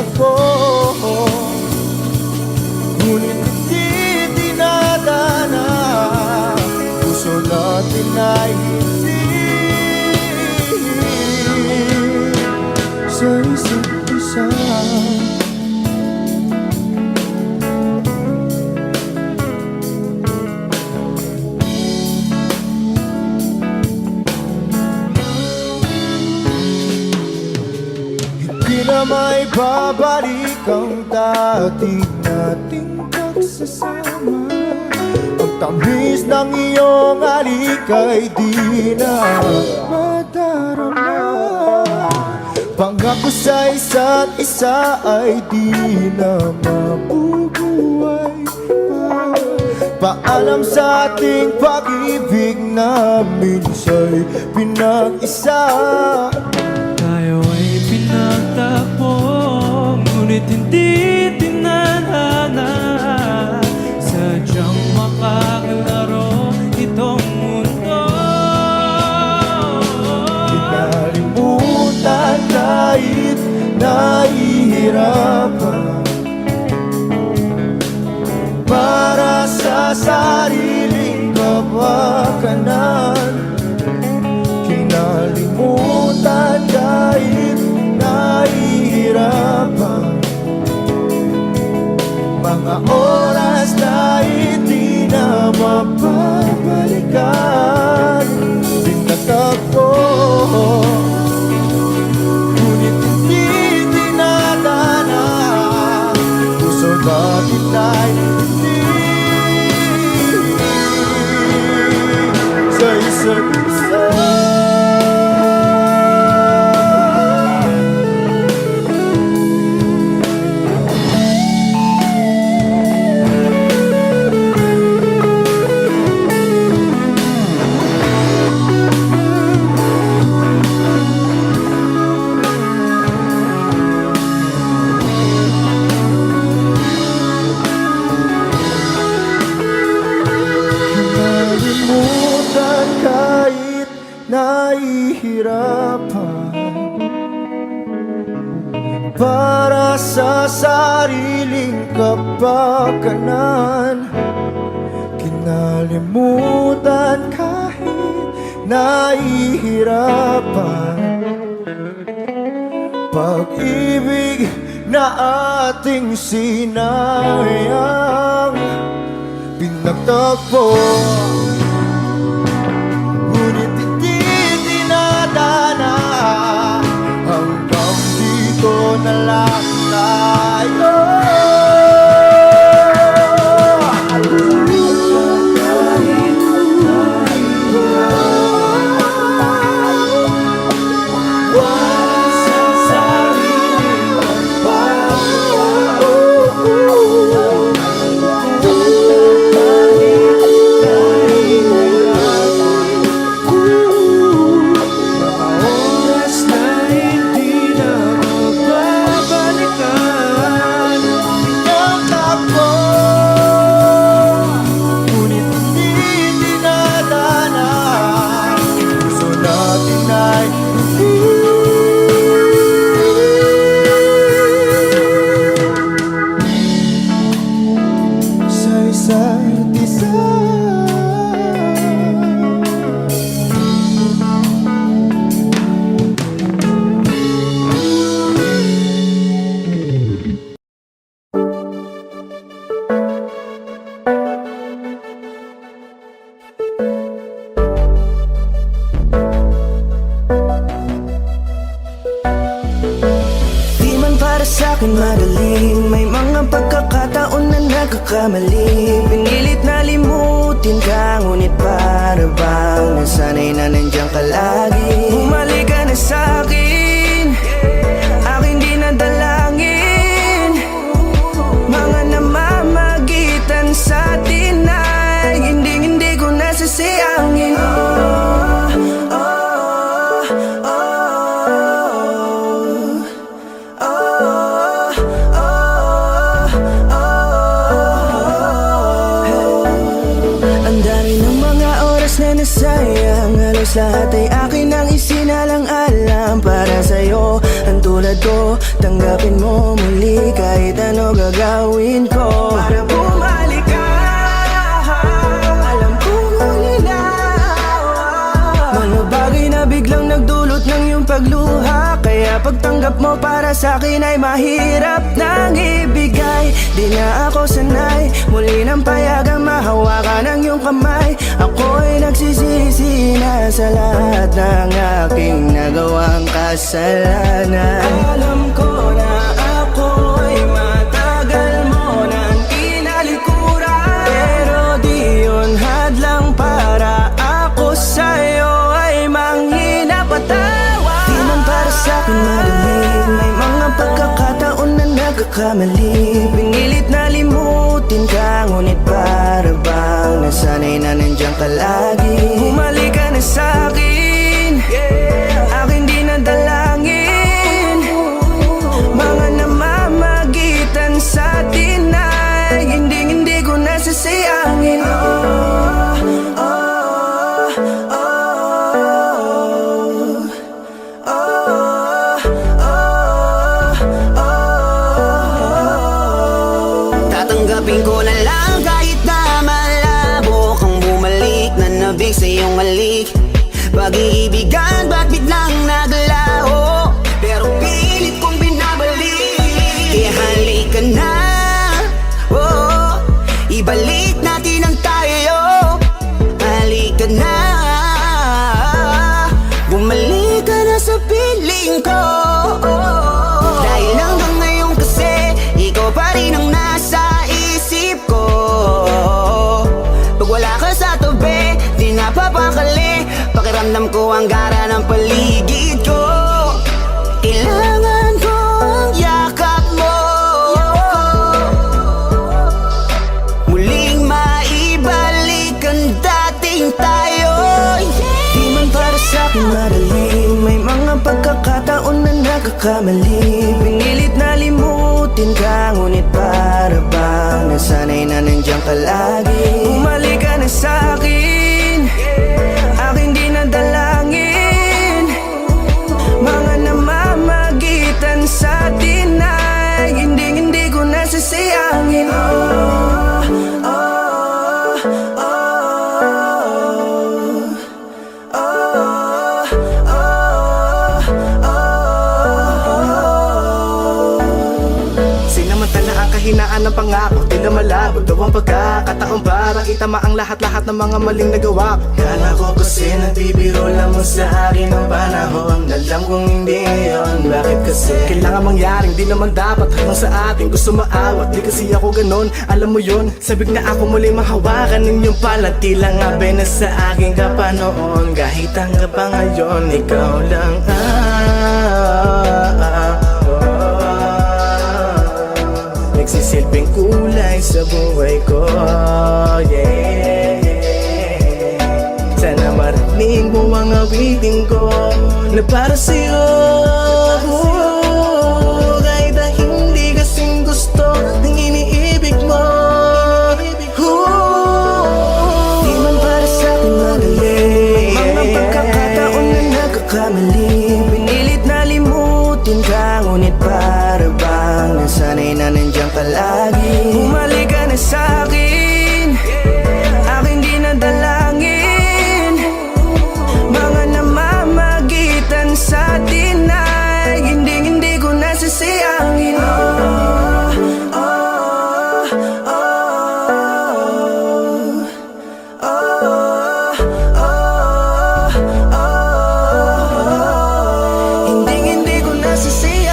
pinagtagpo, ngunit hindi dinadana. Puso natin ay hindi sa isa't isa. Hindi na may babalik ang dating nating pagsasama. Ang tamis ng iyong halik ay di na madarama. Pangako sa isa't isa ay di na mabubuhay pa. Paalam sa ating pag-ibig na minsa'y pinag-isa. Tayo ay pinagtagpo, ngunit hindi tinadhana. Sadyang makakalaro itong mundo. Kinalimutan kahit nahihirapan, para sa sariling kapakanan. Kinalimutan kahit nahihirapan, mga oras na hindi na mapabalikan. Pinagtagpo, ngunit hindi dinadana. Puso natin ay hindi sa isa't isa. Kinalimutan kahit nahihirapan, para sa sariling kapakanan. Kinalimutan kahit nahihirapan, pag-ibig na ating sinayang. Pinagtagpo, ngunit hindi dinadana. Hanggang dito na lang tayo. sa'kin madaling May mga pagkakataon na nagkakamali Pinilit na limutin ka Ngunit para bang nasanay na nandiyan ka lagi Bumalik ka na sa'kin Aking di nadalangin Mga namamagitan sa'tin ay Hindi ko nasasayangin Sayang, halos lahat ay akin ang isinalang-alam para sa'yo Ang tulad tulad ko. Tanggapin mo muli kahit ano gagawin ko para bumalik ka. Alam kong ulinaw mga bagay na biglang nagdulot ng iyong pagluha. Kaya pagtanggap mo para sa akin ay mahirap nang ibigay. Di na ako sanay muli ng payagang mahawakan ang iyong kamay. Ako'y nagsisisi na sa lahat ng aking nagawang kasalanan. Alam ko na ako'y matagal mo nang tinalikuran, pero di yun hadlang para ako sa'yo ay manghina patawa. Di man para sa'kin madali, may mga pagkakataon na nagkakamali. Pinilit na limutin ka, ngunit para bang nasanay na nandiyan ka lagi. Bumalik ka na sa'kin, aking di nadalangin. Mga namamagitan sa atin ay hindi ko nasasayangin. Tatanggapin ko na lang kahit na malabo kang bumalik na nabig sa iyong halik. Pag-iibigan ba't biglang naglaho, pero pilit kong binabalik. Kaya halika na, oh, ibalik natin ang tayo. Halika na, bumalik ka na sa piling ko. Dahil hanggang ngayon kasi ikaw pa rin ang nasa isip ko. Pag wala ka sa tabi, di napapakali. Pakiramdam ko ang gara ng paligid ko. Kailangan ko ang yakap mo, muling maibalik ang dating tayo. Di man para sa'kin madali, may mga pagkakataon na nagkakamali. Pinilit na limutin ka, ngunit para bang nasanay na nandiyan ka lagi. Bumalik ka na sa'kin, aking di nadalangin. Mga namamagitan sa atin ay hindi ko nasasayangin. Sinamantala ang kahinaan ng pangako, di na malabo daw ang pagkakataon para itama ang lahat-lahat ng mga maling nagawa. Kala ko kasi nagbibiro lamang sa akin ang panahon. Alam kong hindi yun, bakit kasi kailangan mangyaring di naman dapat hanggang sa atin gusto maawat. Di kasi ako ganon, alam mo yun. Sabik na ako muli mahawakan ninyong palat. Tila nga ba na sa akin ka pa noon, kahit hanggang pa ngayon ikaw lang nagsisilbing kulay sa buhay ko, yeah. Sana marinig mo ang awitin ko na para sa'yo, kahit na hindi kasing gusto ng iniibig mo. Di man para sa'kin madali, mga pagkakataon na nagkakamali. Pinilit na limutin ka, ngunit para bang nasanay na nandiyan ka lagi. Bumalik ka na sa'kin, aking di nadalangin. Mga namamagitan sa atin ay hindi ko nasasayangin. Hindi ko nasasayangin.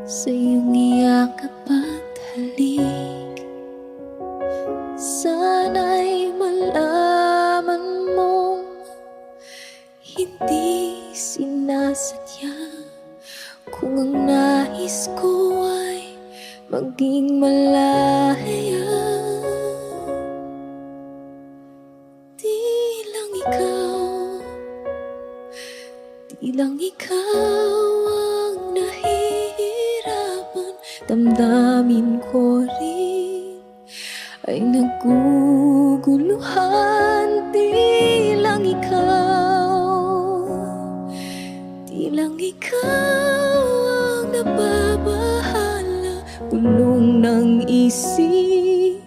sa iyong iyakap at halik. Sana'y malaman mong hindi sinasadya, kung ang nais ko ay maging malaya. Di lang ikaw ang nahihirapan, damdamin ko rin ay naguguluhan. Di lang ikaw ang nababahala, bulong ng isip.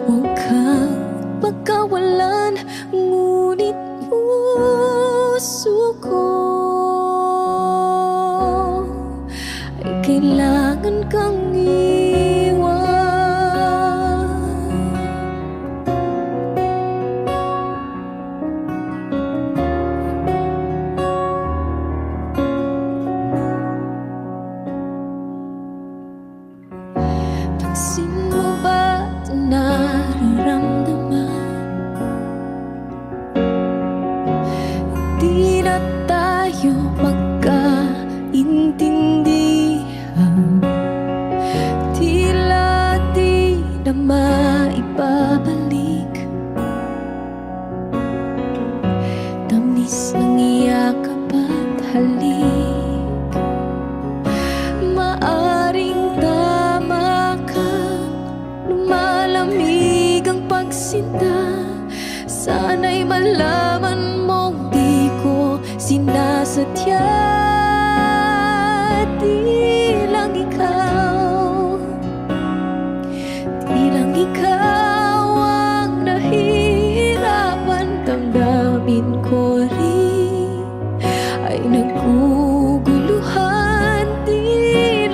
Huwag kang pagkawalan, ngunit puso ko ay kailangan kang iwan. Pansin mo ba ito nararamdaman? Di na tayo magkaintindihan, tila di na maibabalik. Tamis ng iyakap at halik, maaring tama ka, lumalamig ang pagsinta. Sana'y malaman mong di ko sinasadya. Di lang ikaw ang nahihirapan, damdamin ko rin ay naguguluhan. Di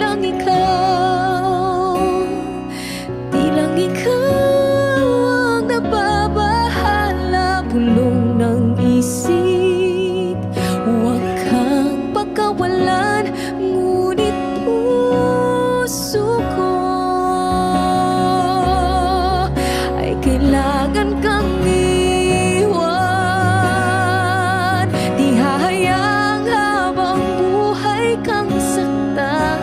lang ikaw ang nababahala, bulong ng isip. Huwag kang pagkawalan, ngunit puso ko ay kailangan kang iwan. Di hahayang habang buhay kang saktan,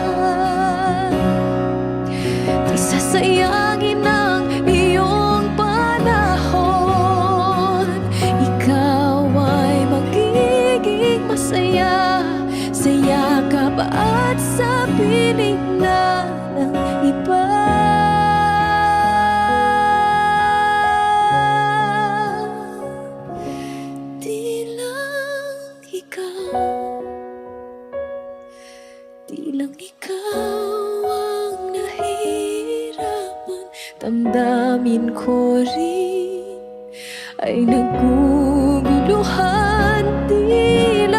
di sasayangin ang iyong panahon. Ikaw ay magiging masaya sa yakap at sa piling na ng iba. Di lang ikaw ang nahihirapan, damdamin ko rin ay naguguluhan. Di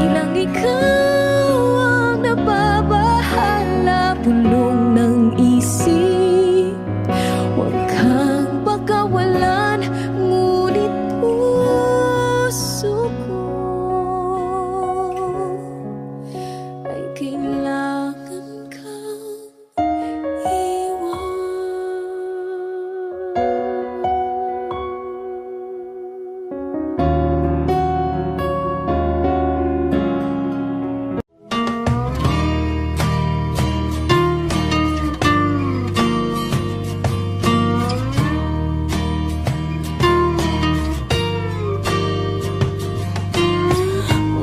lang ikaw ang nababahala, bulong ng isip. Huwag kang pagkawalan, ngunit puso ko ay kailangan kang iwan.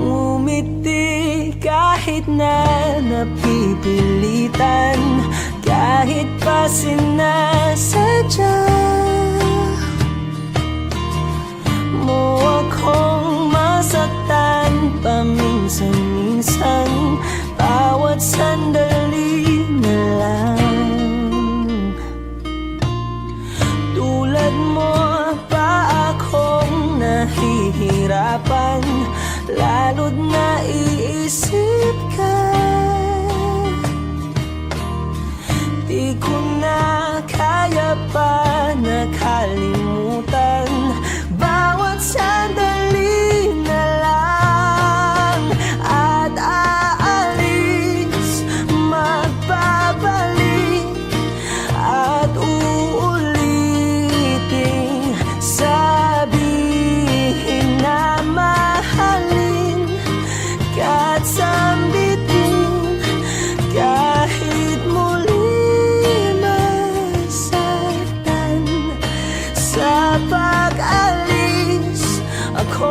Ngumiti kahit na napipilitan, kahit pa sinasadya mo akong masaktan paminsan-minsan. Bawat sandali na lang, tulad mo pa akong nahihirapan, lalo't naiisip ka. Di ko na kaya pa nakalimutan, bawat sandali na lang. At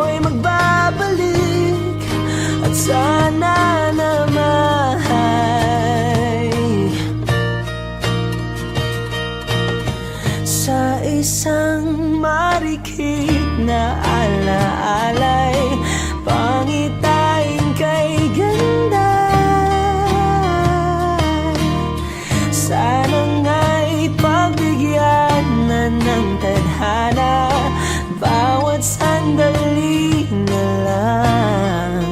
ako'y magbabalik at sana naman sa isang marikit na alaalay, pangitain kay ganda. Sana nga'y pagbigyan na ng tadhana, bawat sandali na lang.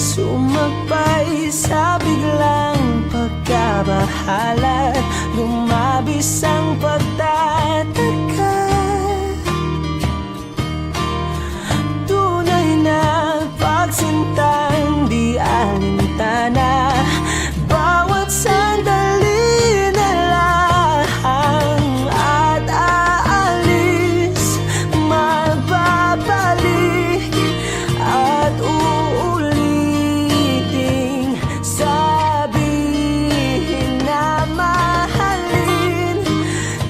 Sumakbay sa biglang pagkabahala, lumabis ang pagtataka. Tunay na pagsintang di alintana, bawat sandali na lang. At aalis, magbabalik at uuliting sabihin na mahalin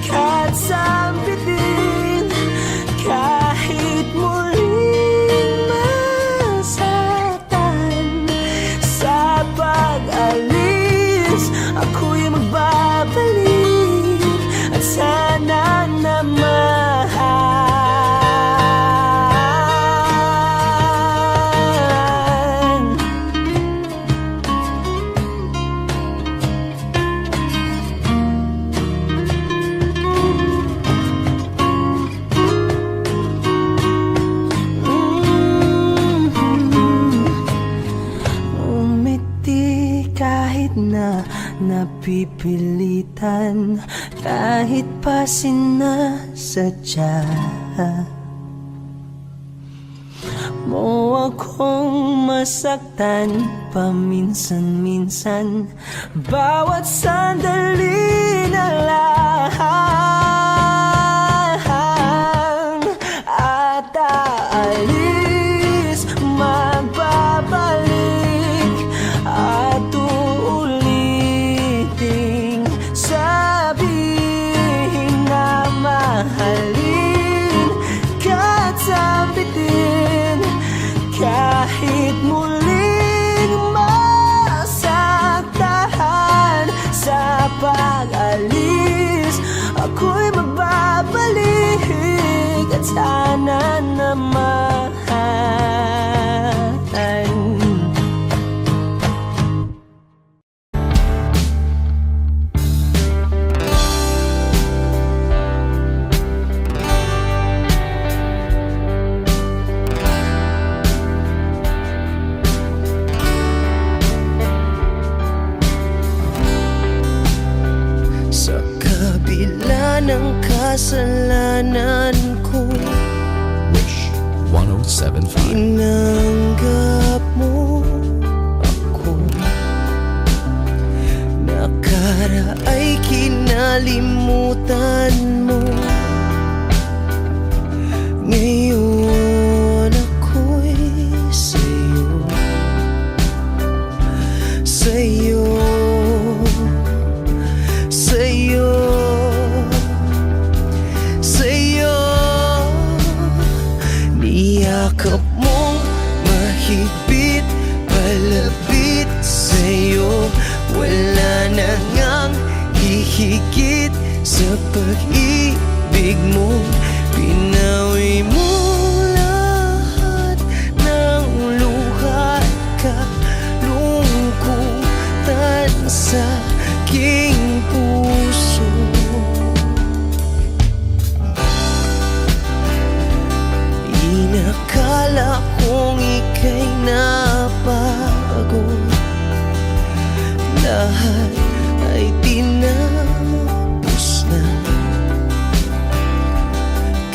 kahit sampitin, kahit muling masaktan. Sa pag-alis, ako'y magbabalik at sana naman umiti kahit na napipilitan, kahit pa sinasadya mo akong masaktan paminsan-minsan, bawat sandali na lang. At aalis, magbabalik at uuliting sabihin na mahalin kahit sampitin, kahit muling masaktan. Sa pag-alis, ako'y magbabalik at sana naman sa kabila ng kasalanan ko. Wish 1075. Tinanggap mo ako, nakaraay kinalimutan mo. Ngayon ako'y sa'yo, sa'yo, sa'yo, sa'yo. Niyakap mong mahigpit, palapit sa'yo. Wala na ngang hihigit sa pag-ibig mo. Pinawi mo lahat ng luha at kalungkutan sa aking puso. Inakala kong ika'y napagod, lahat ay tinapos na.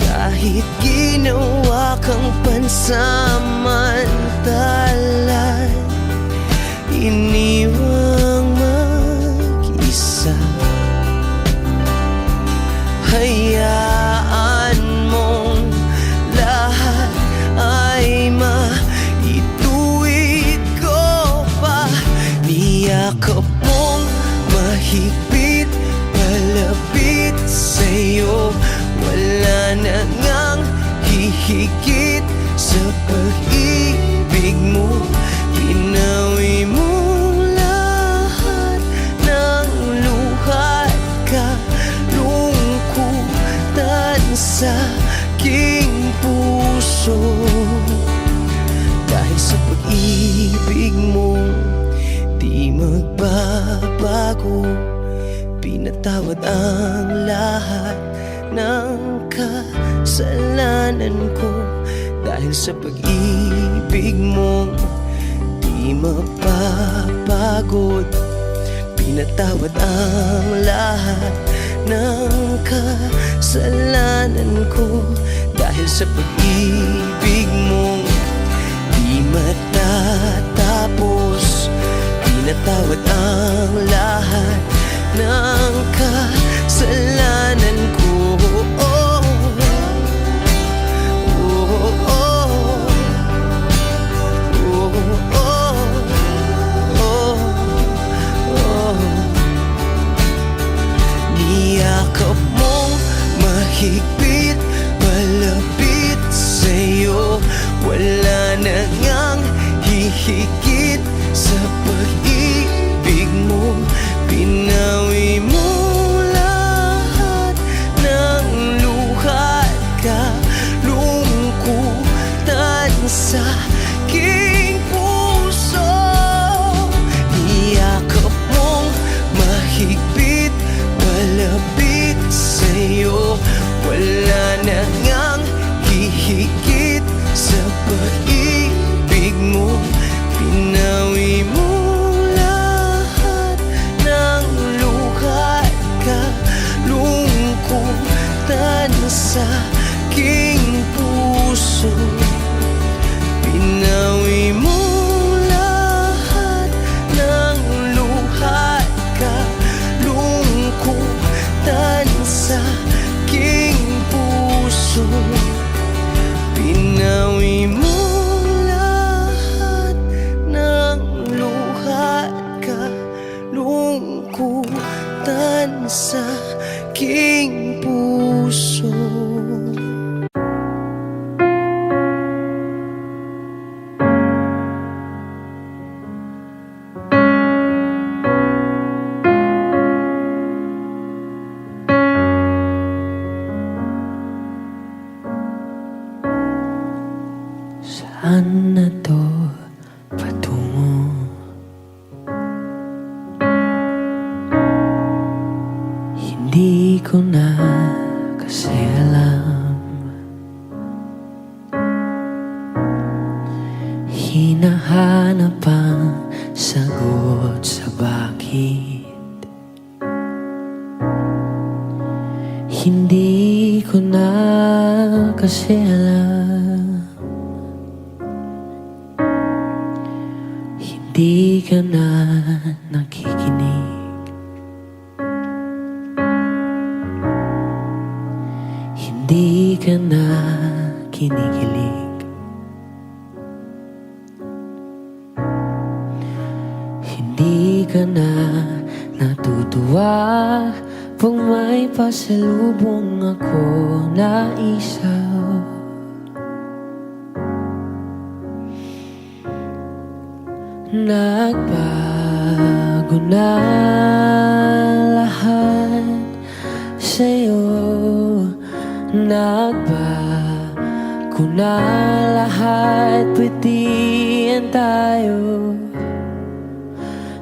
Kahit ginawa kang pansamantalan, iniwang mag-isa. Hayaan mong lahat ay maituwid ko pa. Niyakap mong mahigpit, palapit sa'yo. Wala na ngang mahigit sa pag-ibig mo. Pinawi mo lahat ng luhat kalungkutan sa aking puso. Dahil sa pag-ibig mo, di magbabago. Pinatawad ang lahat ng kasalanan ko. Dahil sa pag-ibig mo, di mapapagod. Pinatawad ang lahat ng kasalanan ko. Dahil sa pag-ibig mo, di matatapos. Pinatawad ang lahat ng kasalanan ko. Oh, oh, oh, oh, oh, oh. Niyakap mong mahigpit, malapit sa'yo. Wala na ngang hihigit sa pag-ibig mo. Pinawi mo lahat ng luhat kalungkutan sa aking puso. Niyakap mong mahigpit, malapit sa'yo. Wala na ngang hihigit sa pag-ibig mo. Pinawi mo lahat ng luhat kalungkutan sa aking puso. Pinawi mo lahat ng luhat kalungkutan sa aking puso. Pinawi mo lahat ng luhat kalungkutan sa aking puso. Saan na to patungo? Hindi ko na kasi alam. Hinahanap ang sagot sa bakit. Hindi ko na kasi alam. Hindi ka na nakikinig. Hindi ka na kinikilig. Hindi ka na natutuwa pag may pasalubong ako na isaw. Nagbago na lahat sa'yo. Nagbago na lahat, pwedihan tayo.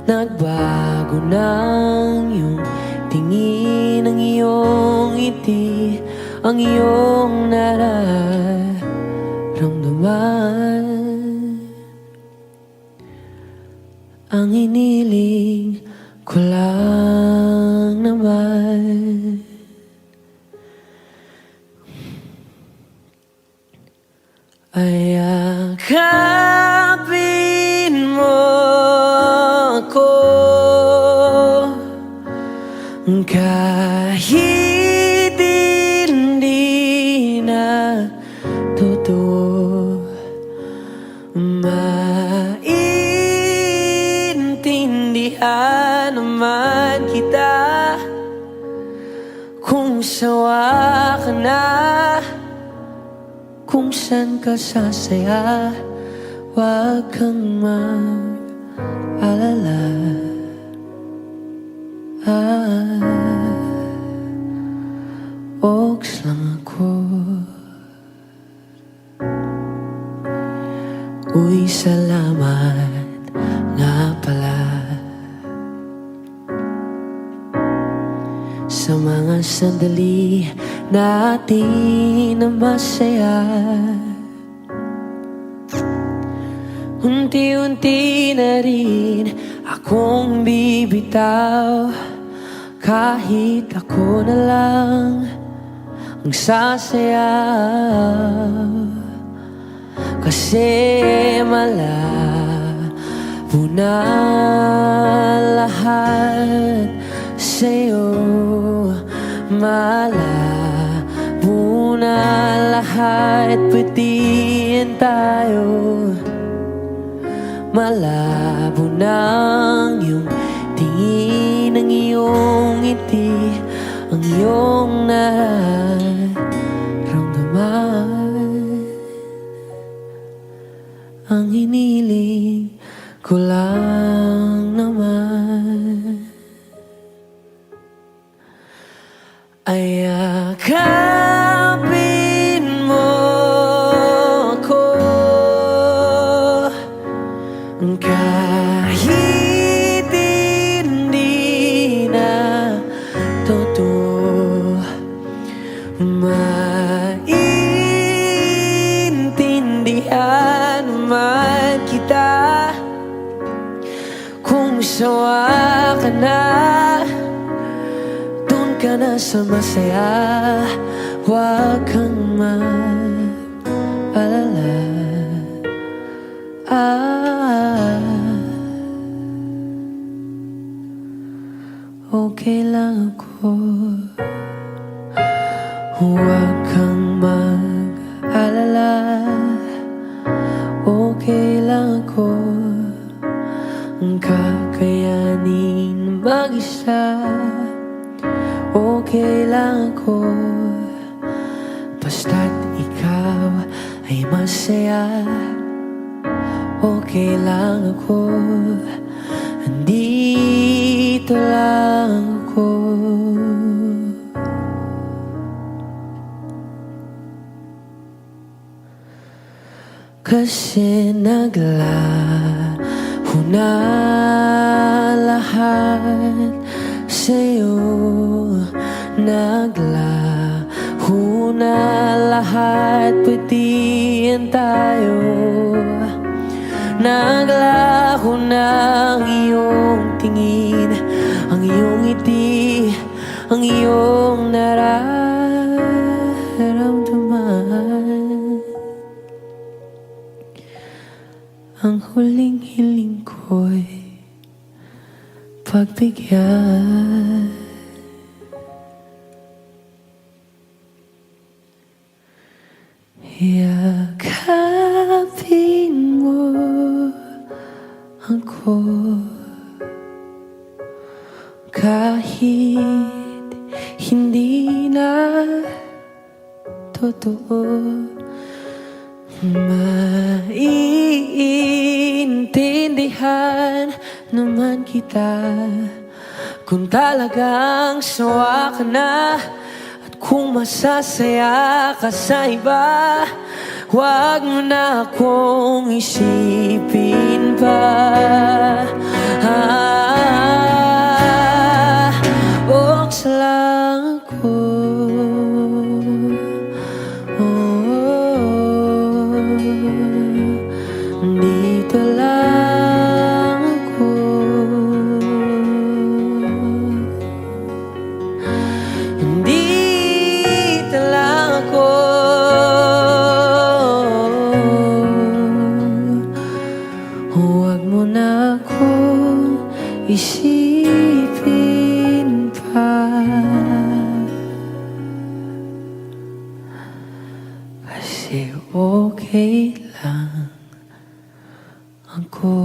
Nagbago na ang iyong tingin, ang iyong ngiti, ang iyong nararamdaman. Ang iniling ko lang naman ay yakapin mo ako kahit hindi na totoo. Maintindihan naman kita kung sawa ka na, kung minsan ka sasaya, huwag kang mag-alala. Oaks lang ako. Uy, salamat nga pala sa mga sandali natin na masaya. Unti-unti na rin akong bibitaw, kahit ako na lang ang sasayaw. Kasi malabo na lahat sa'yo, malabo na lahat, pwedeng tayo. Malabo nang iyong tingin, ang iyong ngiti, ang iyong nararamdaman. Ang hiniling ko lang naman ay yakapin mo ako, kahit hindi na totoo. Maintindihan man kita kung sawa ka na, dun ka na sa masaya, huwag kang mag-alala. Okay lang ako, huwag kang mag-alala. Okay lang ako, kakayanin mag-isa. Okay lang ako, basta't ikaw ay masaya. Okay lang ako, andito lang ako. Kasi naglaho na lahat sa'yo, naglaho na lahat, pwedeng tayo. Naglaho na ang iyong tingin, ang iyong ngiti, ang iyong nararamdaman. Ang huling hiling ko'y pagbigyan. Yakapin mo ako, kahit hindi na totoo. Maiintindihan naman kita kung talagang sawa ka na, at kung masasaya ka sa iba, huwag mo na akong isipin pa. Oks lang ako, dito lang ako. Dito lang ako. Huwag mo na akong isipin pa, kasi okay lang ako.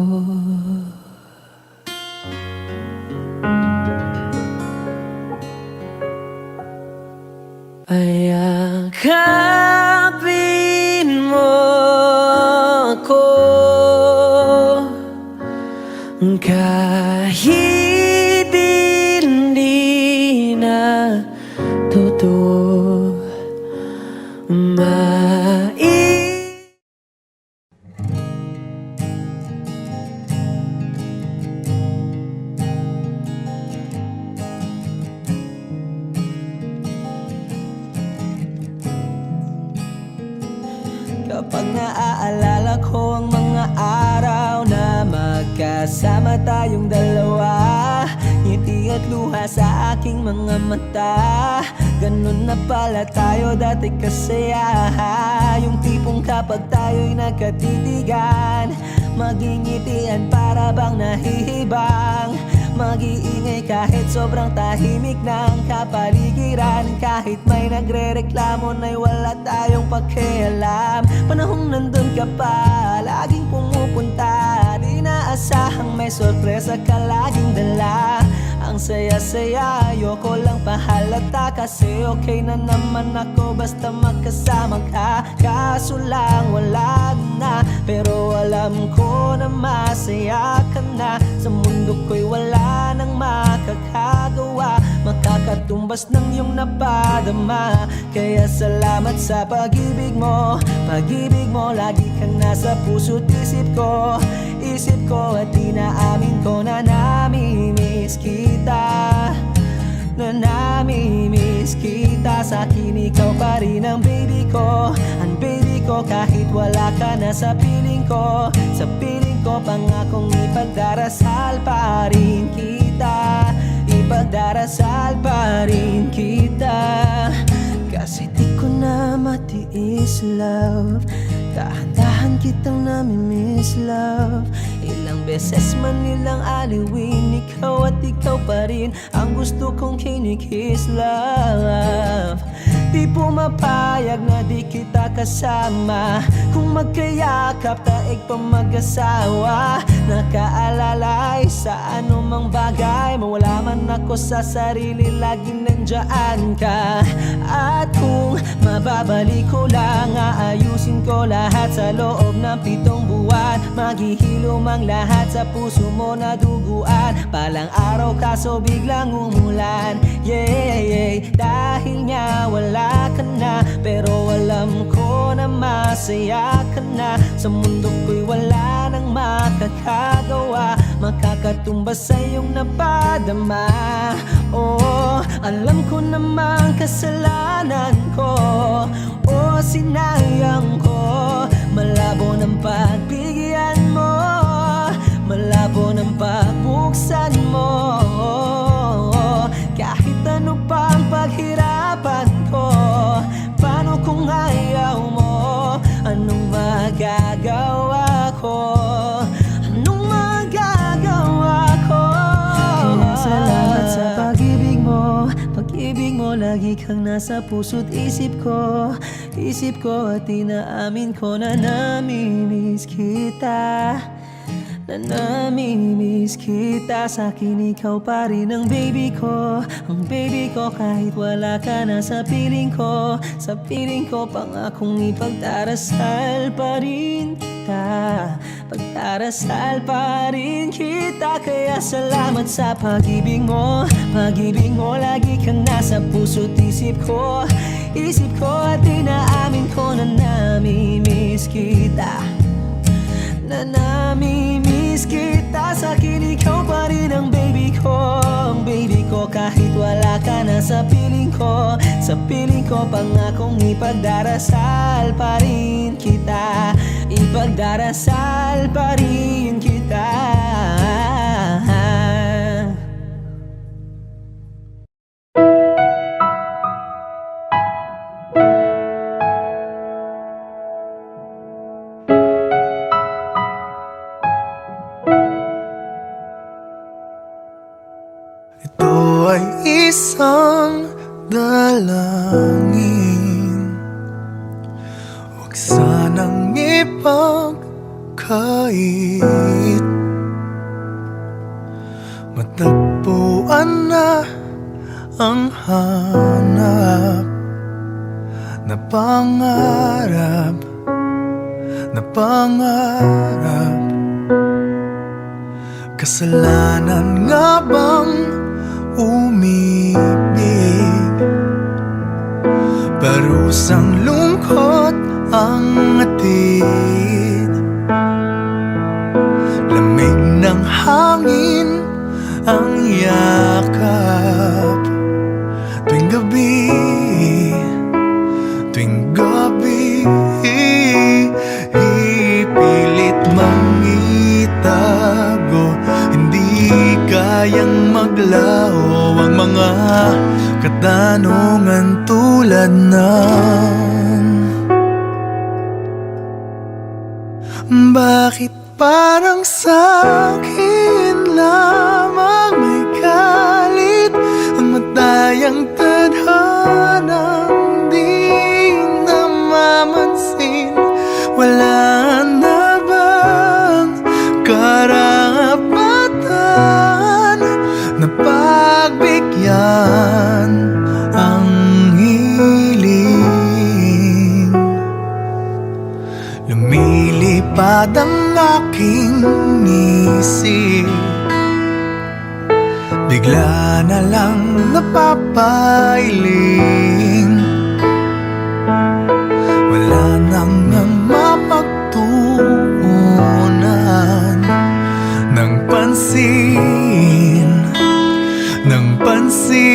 Ayakapin mo Kahit hindi na totoo Kapag naaalala ko ang mga araw na magkasama tayong dalawa, ngiti at luha sa aking mga mata. Ganun na pala tayo dati kasaya. Yung tipong kapag tayo'y nagkatitigan, magingitian para bang nahihibang. Mag-iingay kahit sobrang tahimik ng kapaligiran. Kahit may nagre-reklamo na'y wala tayong pakialam. Panahong nandun ka pa, laging pumupunta. Di naasahang may sorpresa ka laging dala. Ang saya-saya, ayoko lang pahalata. Kasi okay na naman ako basta magkasama ka. Kaso lang wala na, pero alam ko na masaya ka na. Sa mundo ko'y wala nang makakagawa, makakatumbas ng iyong napadama. Kaya salamat sa pag-ibig mo. Pag-ibig mo, lagi kang nasa puso't isip ko. Isip ko at inaamin ko na namimiss kita. Na namimiss kita. Sa akin ikaw pa rin ang baby ko. Ang baby ko kahit wala ka na sa piling ko. Sa piling ko pangakong ipagdarasal pa rin kita. Ipagdarasal pa rin kita. Kasi di ko na matiis love. Dahan-dahan kitang namimiss love. Ilang beses man nilang aliwin, ikaw at ikaw pa rin ang gusto kong kinikiss love. Di pumapayag na di kita kasama. Kung magkayakap taig pa mag-asawa. Nakaalalay sa anumang bagay. Mawala man ako sa sarili, laging nandyan ka. At kung mababalik ko lang, aayusin ko lahat sa loob ng 7 buwan. Maghihilom ang lahat sa puso mo na duguan. Palang araw kaso biglang umulan. Yeah, yeah. Dahil nga wala ka na, pero alam ko na masaya ka na. Sa mundo ko'y wala nang makakagawa, makakatumbas sa iyong napadama. Oh, alam ko namang kasalanan ko. Oh, sinayang ko. Malabo ng pagbigyan mo, malabo ng pagbuksan mo. Kahit ano pa ang paghirapan ko, paano kung ayaw mo? Anong magagawa ko? Anong magagawa ko? Kaya salamat sa pag-ibig mo. Pag-ibig mo, lagi kang nasa puso't isip ko. Isip ko at inaamin ko na namimiss kita. Na namimiss kita. Sa akin ikaw pa rin ang baby ko. Ang baby ko kahit wala ka na sa piling ko. Sa piling ko pangakong ipagdarasal pa rin kita. Pagdarasal pa rin kita. Kaya salamat sa pag-ibig mo. Pag-ibig mo, lagi kang nasa puso't isip ko. Isip ko at inaamin ko na namimiss kita. Na namimiss kita. Sa akin ikaw pa rin ang baby ko. Ang baby ko kahit wala ka na sa piling ko. Sa piling ko pangakong ipagdarasal pa rin kita. Ipagdarasal pa rin kita. Ito ay isang dalangin. Huwag sanang ipagkait. Matagpuan na ang hanap na pangarap. Na pangarap. kasalanan nga bang umibig? Parusang lungkot ang atid, lamig ng hangin ang yakap. Tuwing gabi, tuwing gabi, ipilit mangitago, hindi kayang maglaho ang mga katanungan tulad ng bakit parang sa'kin lamang may galit ang matayang tadhanang di namamansin? Wala na bang karapatan na pagbigyan ang hiling? Lumilipad ang aking isip, bigla na lang napapailing. Wala nang mapagtuunan ng pansin, ng pansin.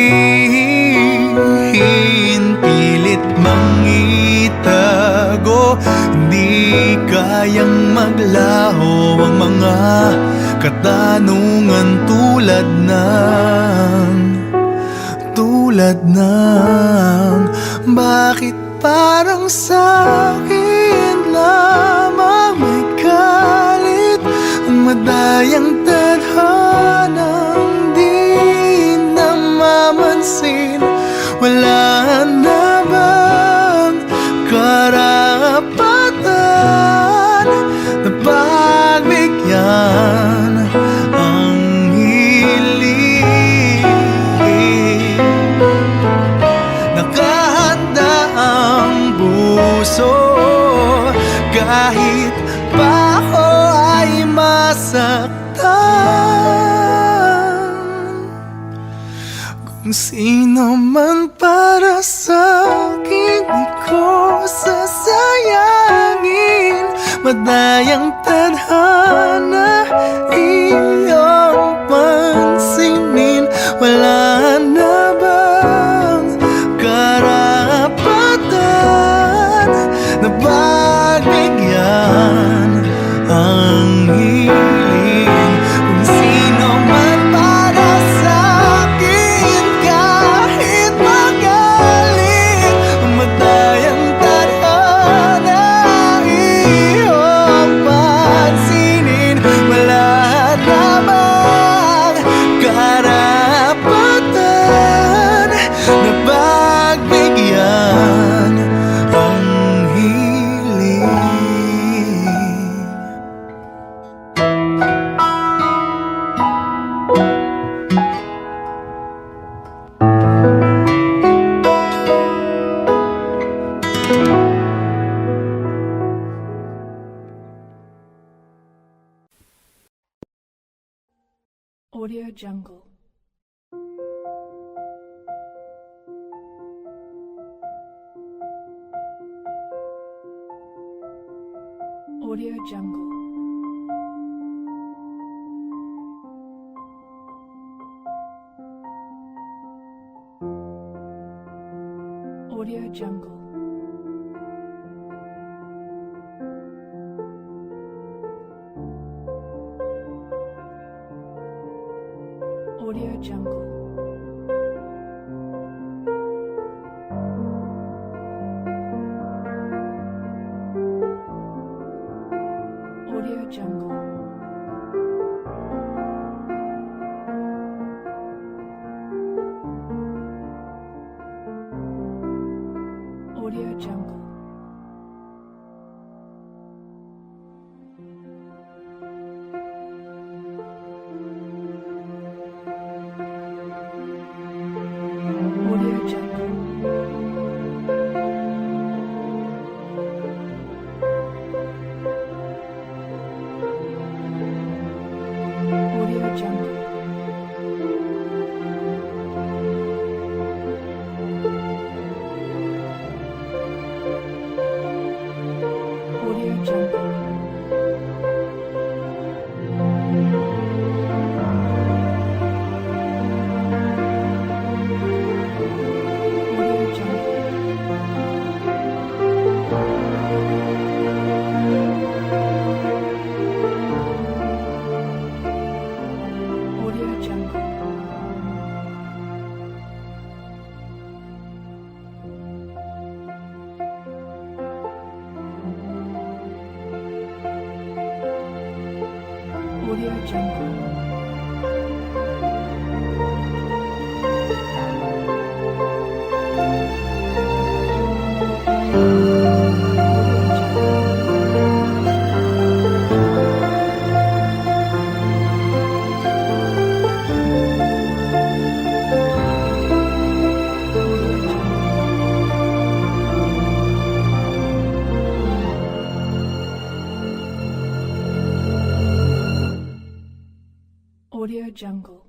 Pilit mangitago, hindi kayang maglaho ang mga katanungan tulad ng bakit parang sa'kin lamang may galit ang madayang tadhanang di namamansin? Wala na bang karapatan na pagbigyan ang hiling? Nakahanda ang puso kahit pa ako ay masaktan. Kung sino man para sa'kin, di ko sasayangin. Madayang tadhana iyong pansinin. Wala na bang karapatan na pagbigyan ang hiling? Kung sino man para sa'kin, kahit magalit, madayang tadhana iyong pansinin. Wala na bang karapatan na pagbigyan ang hiling? Audio Jungle. Audio Jungle. Audio Jungle. Audio Jungle. Audio Jungle. Audio Jungle. Audio Jungle. Audio Jungle.